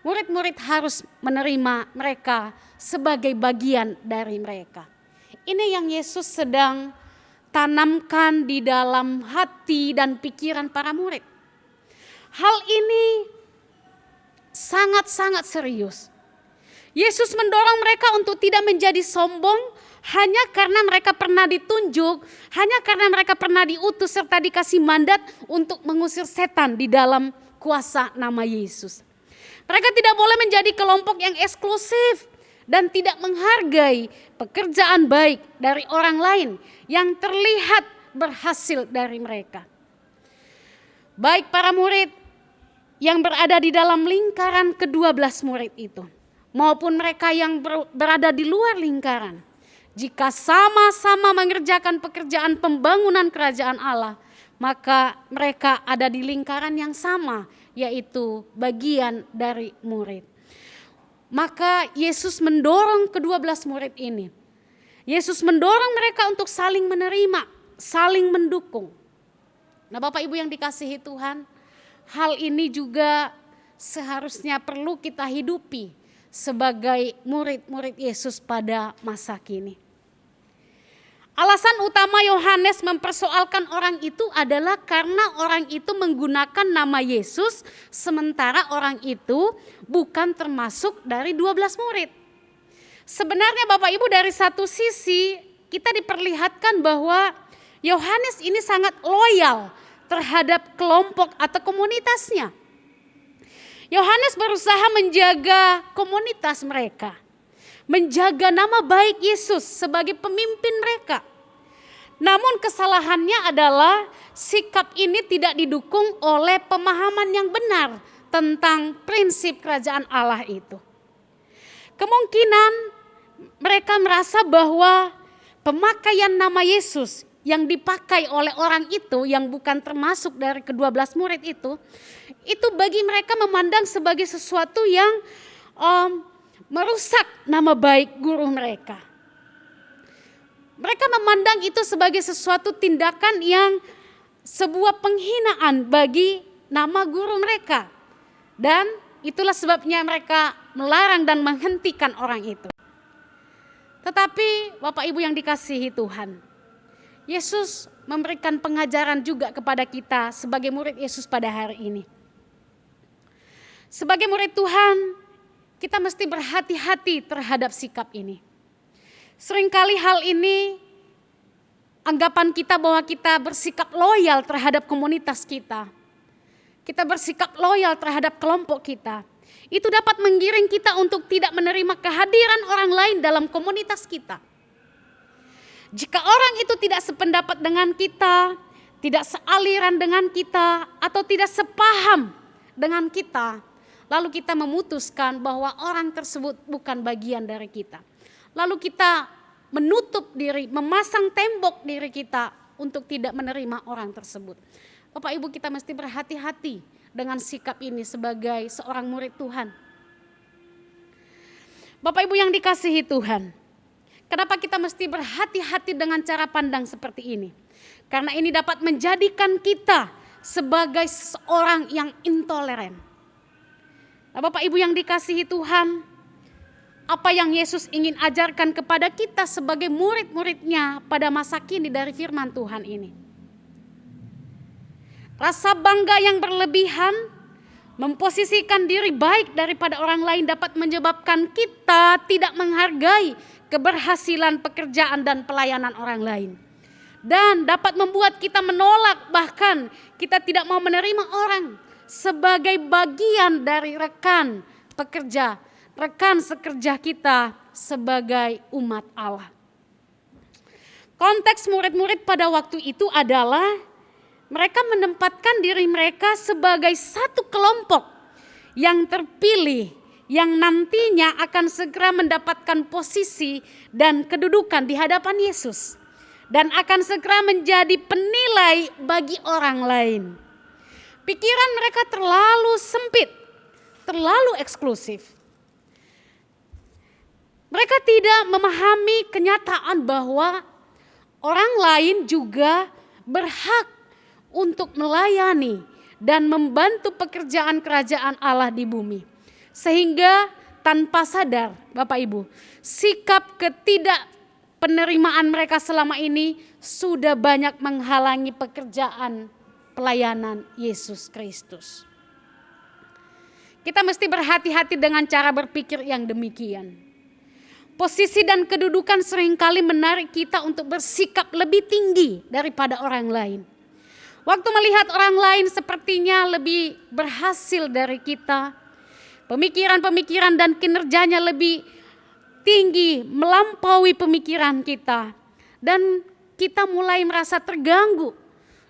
murid-murid harus menerima mereka sebagai bagian dari mereka. Ini yang Yesus sedang tanamkan di dalam hati dan pikiran para murid. Hal ini sangat-sangat serius. Yesus mendorong mereka untuk tidak menjadi sombong hanya karena mereka pernah ditunjuk, hanya karena mereka pernah diutus serta dikasih mandat untuk mengusir setan di dalam kuasa nama Yesus. Mereka tidak boleh menjadi kelompok yang eksklusif dan tidak menghargai pekerjaan baik dari orang lain yang terlihat berhasil dari mereka. Baik para murid yang berada di dalam lingkaran ke-12 murid itu, maupun mereka yang berada di luar lingkaran, jika sama-sama mengerjakan pekerjaan pembangunan kerajaan Allah, maka mereka ada di lingkaran yang sama, yaitu bagian dari murid. Maka Yesus mendorong ke-12 murid ini. Yesus mendorong mereka untuk saling menerima, saling mendukung. Nah, Bapak Ibu yang dikasihi Tuhan, hal ini juga seharusnya perlu kita hidupi sebagai murid-murid Yesus pada masa kini. Alasan utama Yohanes mempersoalkan orang itu adalah karena orang itu menggunakan nama Yesus, sementara orang itu bukan termasuk dari 12 murid. Sebenarnya Bapak Ibu, dari satu sisi kita diperlihatkan bahwa Yohanes ini sangat loyal terhadap kelompok atau komunitasnya. Yohanes berusaha menjaga komunitas mereka, menjaga nama baik Yesus sebagai pemimpin mereka. Namun kesalahannya adalah sikap ini tidak didukung oleh pemahaman yang benar tentang prinsip kerajaan Allah itu. Kemungkinan mereka merasa bahwa pemakaian nama Yesus yang dipakai oleh orang itu yang bukan termasuk dari ke-12 murid itu bagi mereka memandang sebagai sesuatu yang merusak nama baik guru mereka. Mereka memandang itu sebagai sesuatu tindakan yang sebuah penghinaan bagi nama guru mereka. Dan itulah sebabnya mereka melarang dan menghentikan orang itu. Tetapi Bapak Ibu yang dikasihi Tuhan, Yesus memberikan pengajaran juga kepada kita sebagai murid Yesus pada hari ini. Sebagai murid Tuhan, kita mesti berhati-hati terhadap sikap ini. Seringkali hal ini, anggapan kita bahwa kita bersikap loyal terhadap komunitas kita. Kita bersikap loyal terhadap kelompok kita. Itu dapat menggiring kita untuk tidak menerima kehadiran orang lain dalam komunitas kita. Jika orang itu tidak sependapat dengan kita, tidak sealiran dengan kita, atau tidak sepaham dengan kita, lalu kita memutuskan bahwa orang tersebut bukan bagian dari kita. Lalu kita menutup diri, memasang tembok diri kita untuk tidak menerima orang tersebut. Bapak Ibu, kita mesti berhati-hati dengan sikap ini sebagai seorang murid Tuhan. Bapak Ibu yang dikasihi Tuhan, kenapa kita mesti berhati-hati dengan cara pandang seperti ini? Karena ini dapat menjadikan kita sebagai seorang yang intoleran. Nah, Bapak Ibu yang dikasihi Tuhan, apa yang Yesus ingin ajarkan kepada kita sebagai murid-muridnya pada masa kini dari firman Tuhan ini? Rasa bangga yang berlebihan, memposisikan diri baik daripada orang lain dapat menyebabkan kita tidak menghargai keberhasilan pekerjaan dan pelayanan orang lain. Dan dapat membuat kita menolak, bahkan kita tidak mau menerima orang sebagai bagian dari rekan pekerja, rekan sekerja kita sebagai umat Allah. Konteks murid-murid pada waktu itu adalah mereka menempatkan diri mereka sebagai satu kelompok yang terpilih, yang nantinya akan segera mendapatkan posisi dan kedudukan di hadapan Yesus, dan akan segera menjadi penilai bagi orang lain. Pikiran mereka terlalu sempit, terlalu eksklusif. Mereka tidak memahami kenyataan bahwa orang lain juga berhak untuk melayani dan membantu pekerjaan kerajaan Allah di bumi. Sehingga tanpa sadar, Bapak Ibu, sikap ketidakpenerimaan mereka selama ini sudah banyak menghalangi pekerjaan pelayanan Yesus Kristus. Kita mesti berhati-hati dengan cara berpikir yang demikian. Posisi dan kedudukan seringkali menarik kita untuk bersikap lebih tinggi daripada orang lain. Waktu melihat orang lain sepertinya lebih berhasil dari kita, pemikiran-pemikiran dan kinerjanya lebih tinggi melampaui pemikiran kita, dan kita mulai merasa terganggu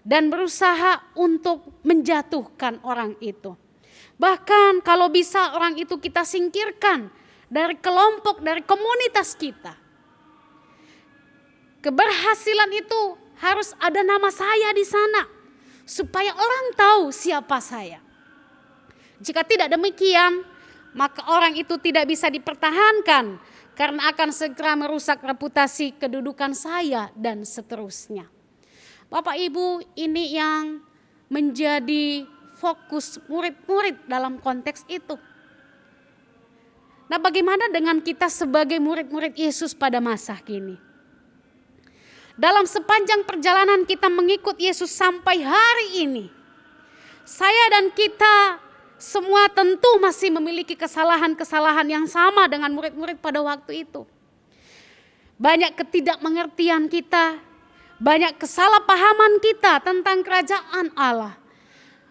dan berusaha untuk menjatuhkan orang itu. Bahkan kalau bisa orang itu kita singkirkan dari kelompok, dari komunitas kita. Keberhasilan itu harus ada nama saya di sana, supaya orang tahu siapa saya. Jika tidak demikian, maka orang itu tidak bisa dipertahankan karena akan segera merusak reputasi kedudukan saya dan seterusnya. Bapak Ibu, ini yang menjadi fokus murid-murid dalam konteks itu. Nah, bagaimana dengan kita sebagai murid-murid Yesus pada masa kini? Dalam sepanjang perjalanan kita mengikut Yesus sampai hari ini, saya dan kita semua tentu masih memiliki kesalahan-kesalahan yang sama dengan murid-murid pada waktu itu. Banyak ketidakmengertian kita, banyak kesalahpahaman kita tentang kerajaan Allah.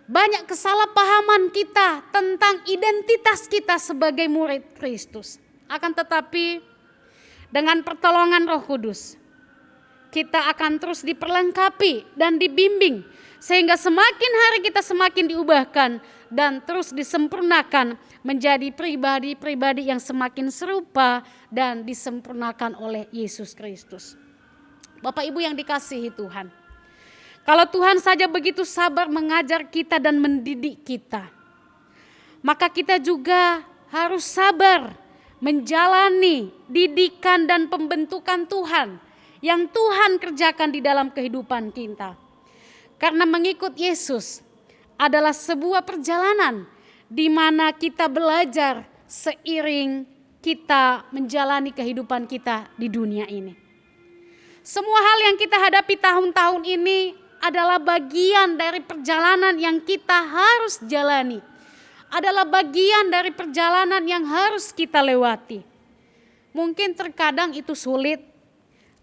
banyak kesalahpahaman kita tentang identitas kita sebagai murid Kristus. Akan tetapi dengan pertolongan Roh Kudus, kita akan terus diperlengkapi dan dibimbing sehingga semakin hari kita semakin diubahkan dan terus disempurnakan menjadi pribadi-pribadi yang semakin serupa dan disempurnakan oleh Yesus Kristus. Bapak Ibu yang dikasihi Tuhan, kalau Tuhan saja begitu sabar mengajar kita dan mendidik kita, maka kita juga harus sabar menjalani didikan dan pembentukan Tuhan yang Tuhan kerjakan di dalam kehidupan kita. Karena mengikut Yesus adalah sebuah perjalanan di mana kita belajar seiring kita menjalani kehidupan kita di dunia ini. Semua hal yang kita hadapi tahun-tahun ini adalah bagian dari perjalanan yang kita harus jalani. Adalah bagian dari perjalanan yang harus kita lewati. Mungkin terkadang itu sulit,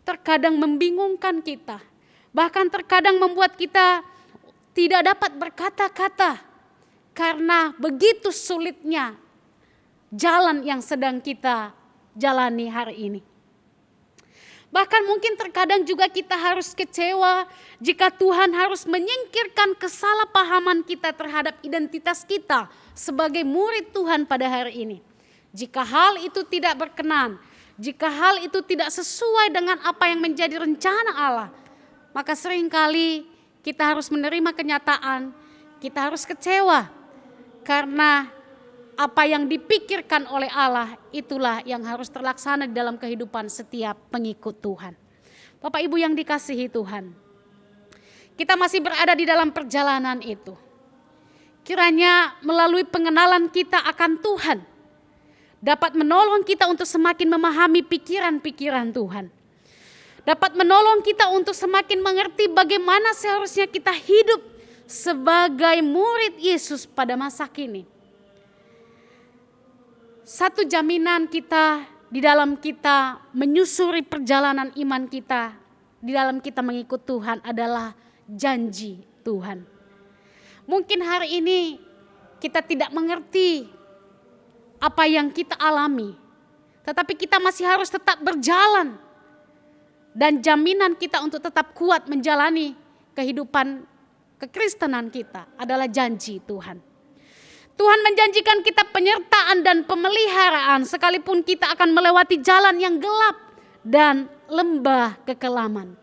terkadang membingungkan kita. Bahkan terkadang membuat kita tidak dapat berkata-kata karena begitu sulitnya jalan yang sedang kita jalani hari ini. Bahkan mungkin terkadang juga kita harus kecewa jika Tuhan harus menyingkirkan kesalahpahaman kita terhadap identitas kita sebagai murid Tuhan pada hari ini. Jika hal itu tidak berkenan, jika hal itu tidak sesuai dengan apa yang menjadi rencana Allah, maka seringkali kita harus menerima kenyataan, kita harus kecewa karena apa yang dipikirkan oleh Allah itulah yang harus terlaksana di dalam kehidupan setiap pengikut Tuhan. Bapak Ibu yang dikasihi Tuhan, kita masih berada di dalam perjalanan itu. Kiranya melalui pengenalan kita akan Tuhan dapat menolong kita untuk semakin memahami pikiran-pikiran Tuhan. Dapat menolong kita untuk semakin mengerti bagaimana seharusnya kita hidup sebagai murid Yesus pada masa kini. Satu jaminan kita di dalam kita menyusuri perjalanan iman kita, di dalam kita mengikut Tuhan adalah janji Tuhan. Mungkin hari ini kita tidak mengerti apa yang kita alami, tetapi kita masih harus tetap berjalan. Dan jaminan kita untuk tetap kuat menjalani kehidupan kekristenan kita adalah janji Tuhan. Tuhan menjanjikan kita penyertaan dan pemeliharaan sekalipun kita akan melewati jalan yang gelap dan lembah kekelaman.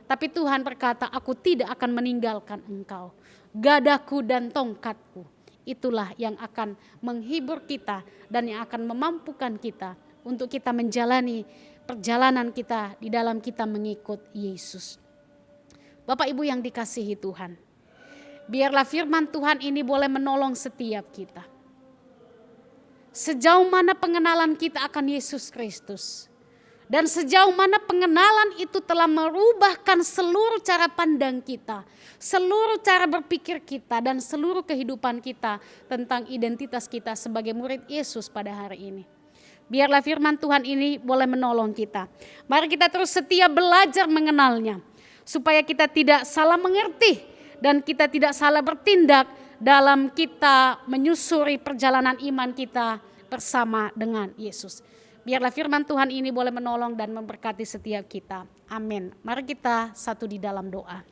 Tapi Tuhan berkata, aku tidak akan meninggalkan engkau. Gadaku dan tongkatku, itulah yang akan menghibur kita dan yang akan memampukan kita untuk kita menjalani perjalanan kita di dalam kita mengikut Yesus. Bapak Ibu yang dikasihi Tuhan, biarlah firman Tuhan ini boleh menolong setiap kita. Sejauh mana pengenalan kita akan Yesus Kristus, dan sejauh mana pengenalan itu telah merubahkan seluruh cara pandang kita, seluruh cara berpikir kita, dan seluruh kehidupan kita tentang identitas kita sebagai murid Yesus pada hari ini. Biarlah firman Tuhan ini boleh menolong kita. Mari kita terus setia belajar mengenalnya, supaya kita tidak salah mengerti dan kita tidak salah bertindak dalam kita menyusuri perjalanan iman kita bersama dengan Yesus. Biarlah firman Tuhan ini boleh menolong dan memberkati setiap kita. Amin. Mari kita satu di dalam doa.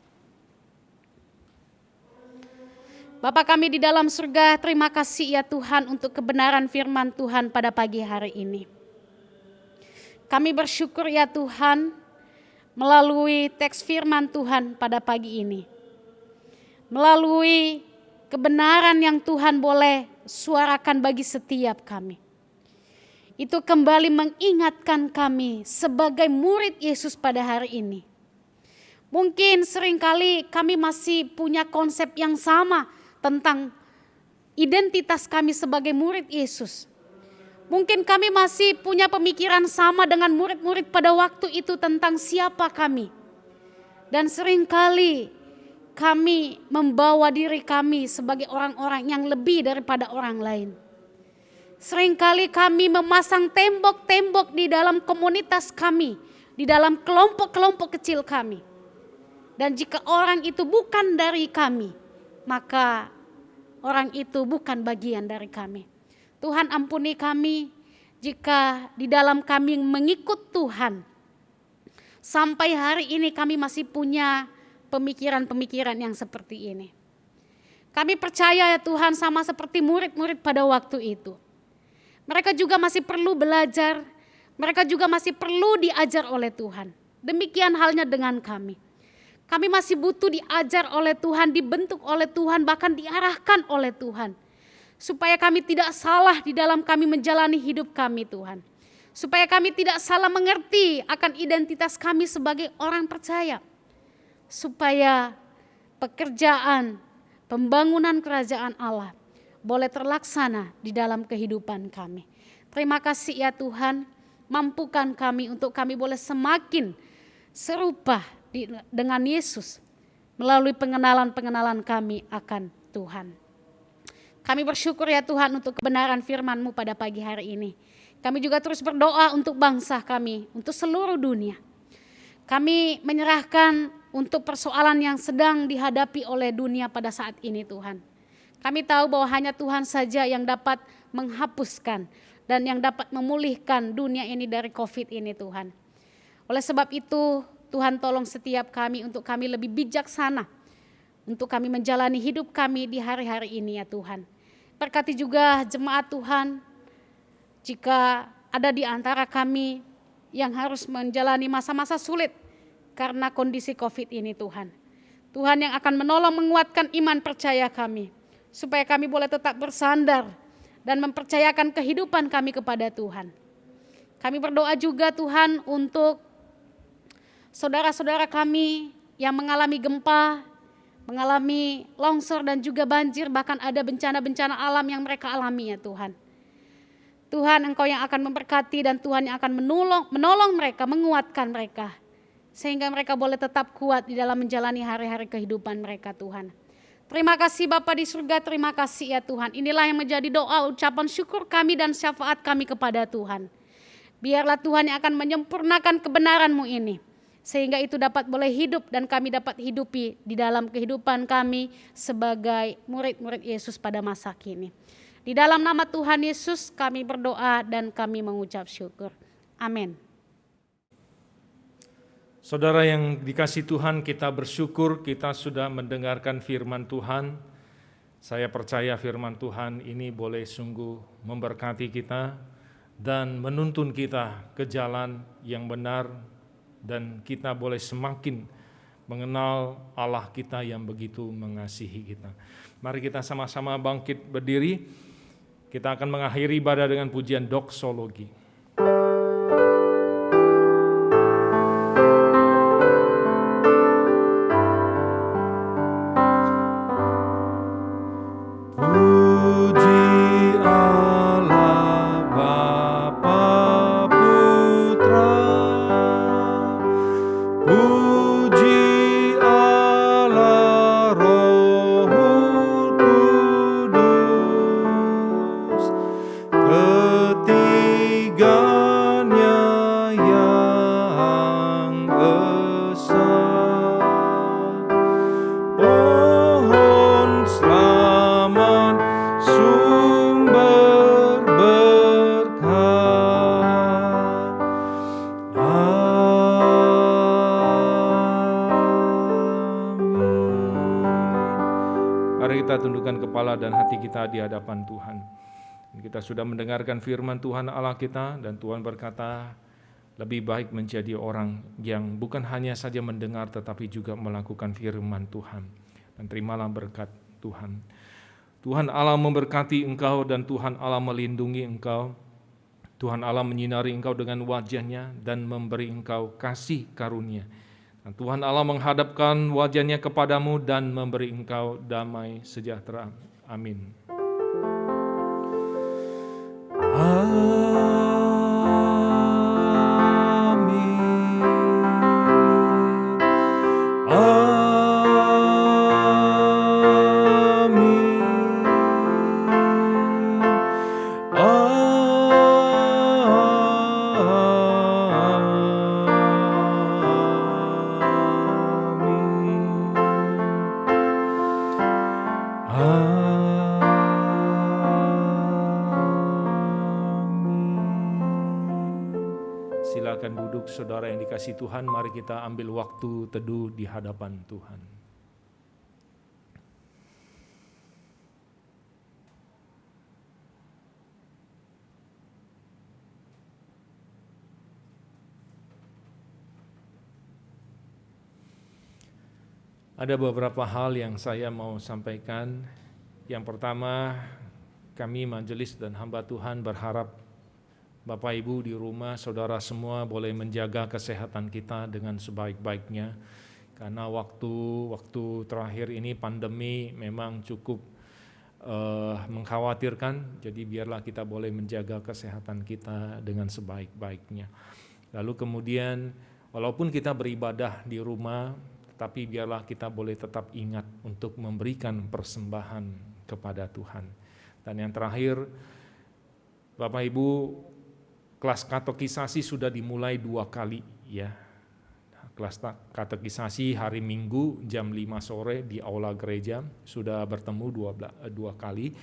Bapa kami di dalam surga, terima kasih ya Tuhan untuk kebenaran firman Tuhan pada pagi hari ini. Kami bersyukur ya Tuhan melalui teks firman Tuhan pada pagi ini. Melalui kebenaran yang Tuhan boleh suarakan bagi setiap kami. Itu kembali mengingatkan kami sebagai murid Yesus pada hari ini. Mungkin seringkali kami masih punya konsep yang sama tentang identitas kami sebagai murid Yesus. Mungkin kami masih punya pemikiran sama dengan murid-murid pada waktu itu tentang siapa kami. Dan seringkali kami membawa diri kami sebagai orang-orang yang lebih daripada orang lain. Seringkali kami memasang tembok-tembok di dalam komunitas kami, di dalam kelompok-kelompok kecil kami. Dan jika orang itu bukan dari kami, maka orang itu bukan bagian dari kami. Tuhan ampuni kami jika di dalam kami mengikut Tuhan, sampai hari ini kami masih punya pemikiran-pemikiran yang seperti ini. Kami percaya ya Tuhan, sama seperti murid-murid pada waktu itu. Mereka juga masih perlu belajar, mereka juga masih perlu diajar oleh Tuhan. Demikian halnya dengan kami. Kami masih butuh diajar oleh Tuhan, dibentuk oleh Tuhan, bahkan diarahkan oleh Tuhan. Supaya kami tidak salah di dalam kami menjalani hidup kami Tuhan. Supaya kami tidak salah mengerti akan identitas kami sebagai orang percaya. Supaya pekerjaan, pembangunan kerajaan Allah boleh terlaksana di dalam kehidupan kami. Terima kasih ya Tuhan, mampukan kami untuk kami boleh semakin serupa dengan Yesus melalui pengenalan-pengenalan kami akan Tuhan. Kami bersyukur ya Tuhan untuk kebenaran firman-Mu pada pagi hari ini. Kami juga terus berdoa untuk bangsa kami, untuk seluruh dunia. Kami menyerahkan untuk persoalan yang sedang dihadapi oleh dunia pada saat ini Tuhan. Kami tahu bahwa hanya Tuhan saja yang dapat menghapuskan dan yang dapat memulihkan dunia ini dari COVID ini Tuhan. Oleh sebab itu Tuhan tolong setiap kami untuk kami lebih bijaksana, untuk kami menjalani hidup kami di hari-hari ini ya Tuhan. Berkati juga jemaat Tuhan, jika ada di antara kami yang harus menjalani masa-masa sulit karena kondisi COVID ini Tuhan. Tuhan yang akan menolong menguatkan iman percaya kami, supaya kami boleh tetap bersandar dan mempercayakan kehidupan kami kepada Tuhan. Kami berdoa juga Tuhan untuk saudara-saudara kami yang mengalami gempa, mengalami longsor dan juga banjir, bahkan ada bencana-bencana alam yang mereka alami ya Tuhan. Tuhan Engkau yang akan memberkati dan Tuhan yang akan menolong mereka, menguatkan mereka. Sehingga mereka boleh tetap kuat di dalam menjalani hari-hari kehidupan mereka Tuhan. Terima kasih Bapa di surga, terima kasih ya Tuhan. Inilah yang menjadi doa, ucapan syukur kami dan syafaat kami kepada Tuhan. Biarlah Tuhan yang akan menyempurnakan kebenaran-Mu ini. Sehingga itu dapat boleh hidup dan kami dapat hidupi di dalam kehidupan kami sebagai murid-murid Yesus pada masa kini. Di dalam nama Tuhan Yesus kami berdoa dan kami mengucap syukur. Amin. Saudara yang dikasihi Tuhan, kita bersyukur kita sudah mendengarkan firman Tuhan. Saya percaya firman Tuhan ini boleh sungguh memberkati kita dan menuntun kita ke jalan yang benar, dan kita boleh semakin mengenal Allah kita yang begitu mengasihi kita. Mari kita sama-sama bangkit berdiri. Kita akan mengakhiri ibadah dengan pujian doksologi. Dan hati kita di hadapan Tuhan. Kita sudah mendengarkan firman Tuhan Allah kita, dan Tuhan berkata lebih baik menjadi orang yang bukan hanya saja mendengar tetapi juga melakukan firman Tuhan. Dan terimalah berkat Tuhan. Tuhan Allah memberkati engkau dan Tuhan Allah melindungi engkau. Tuhan Allah menyinari engkau dengan wajah-Nya dan memberi engkau kasih karunia. Dan Tuhan Allah menghadapkan wajah-Nya kepadamu dan memberi engkau damai sejahtera. Amin. Amin. Silakan duduk saudara yang dikasihi Tuhan, mari kita ambil waktu teduh di hadapan Tuhan. Ada beberapa hal yang saya mau sampaikan. Yang pertama, kami majelis dan hamba Tuhan berharap Bapak Ibu di rumah, saudara semua boleh menjaga kesehatan kita dengan sebaik-baiknya. Karena waktu terakhir ini pandemi memang cukup mengkhawatirkan, jadi biarlah kita boleh menjaga kesehatan kita dengan sebaik-baiknya. Lalu kemudian, walaupun kita beribadah di rumah, tapi biarlah kita boleh tetap ingat untuk memberikan persembahan kepada Tuhan. Dan yang terakhir, Bapak Ibu, kelas katekisasi sudah dimulai 2 kali ya. Kelas katekisasi hari Minggu jam 5 sore di aula gereja sudah bertemu 2 kali.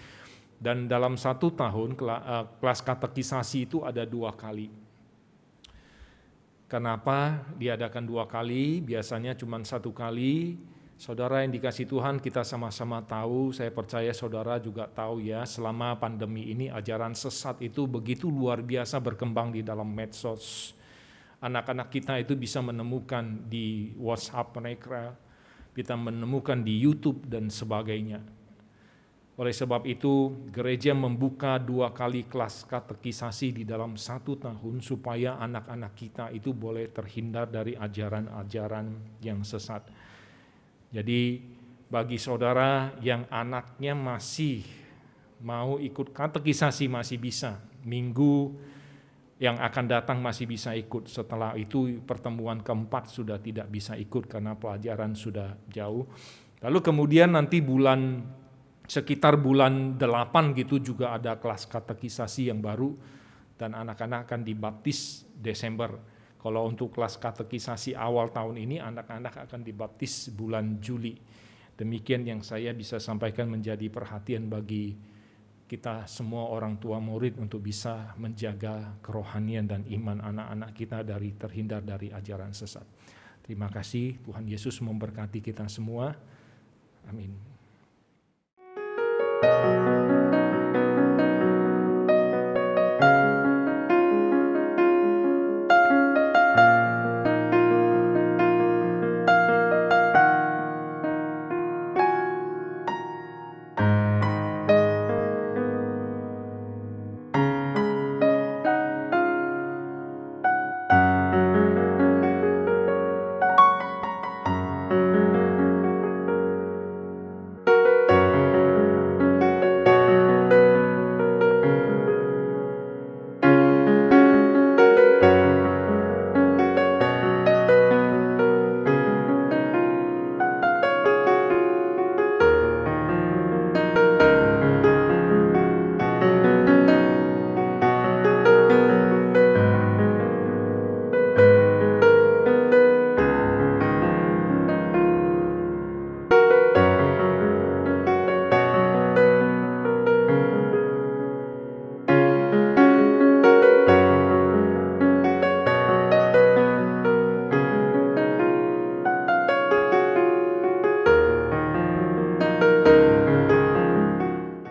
Dan dalam 1 tahun kelas katekisasi itu ada 2 kali. Kenapa diadakan 2 kali? Biasanya cuma 1 kali. Saudara yang dikasihi Tuhan, kita sama-sama tahu, saya percaya saudara juga tahu ya, selama pandemi ini ajaran sesat itu begitu luar biasa berkembang di dalam medsos. Anak-anak kita itu bisa menemukan di WhatsApp mereka, kita menemukan di YouTube dan sebagainya. Oleh sebab itu, gereja membuka 2 kali kelas katekisasi di dalam 1 tahun supaya anak-anak kita itu boleh terhindar dari ajaran-ajaran yang sesat. Jadi bagi saudara yang anaknya masih mau ikut katekisasi masih bisa, minggu yang akan datang masih bisa ikut. Setelah itu pertemuan keempat sudah tidak bisa ikut karena pelajaran sudah jauh. Lalu kemudian nanti sekitar bulan 8 gitu juga ada kelas katekisasi yang baru dan anak-anak akan dibaptis Desember. Kalau untuk kelas katekisasi awal tahun ini anak-anak akan dibaptis bulan Juli. Demikian yang saya bisa sampaikan menjadi perhatian bagi kita semua orang tua murid untuk bisa menjaga kerohanian dan iman anak-anak kita dari terhindar dari ajaran sesat. Terima kasih, Tuhan Yesus memberkati kita semua. Amin.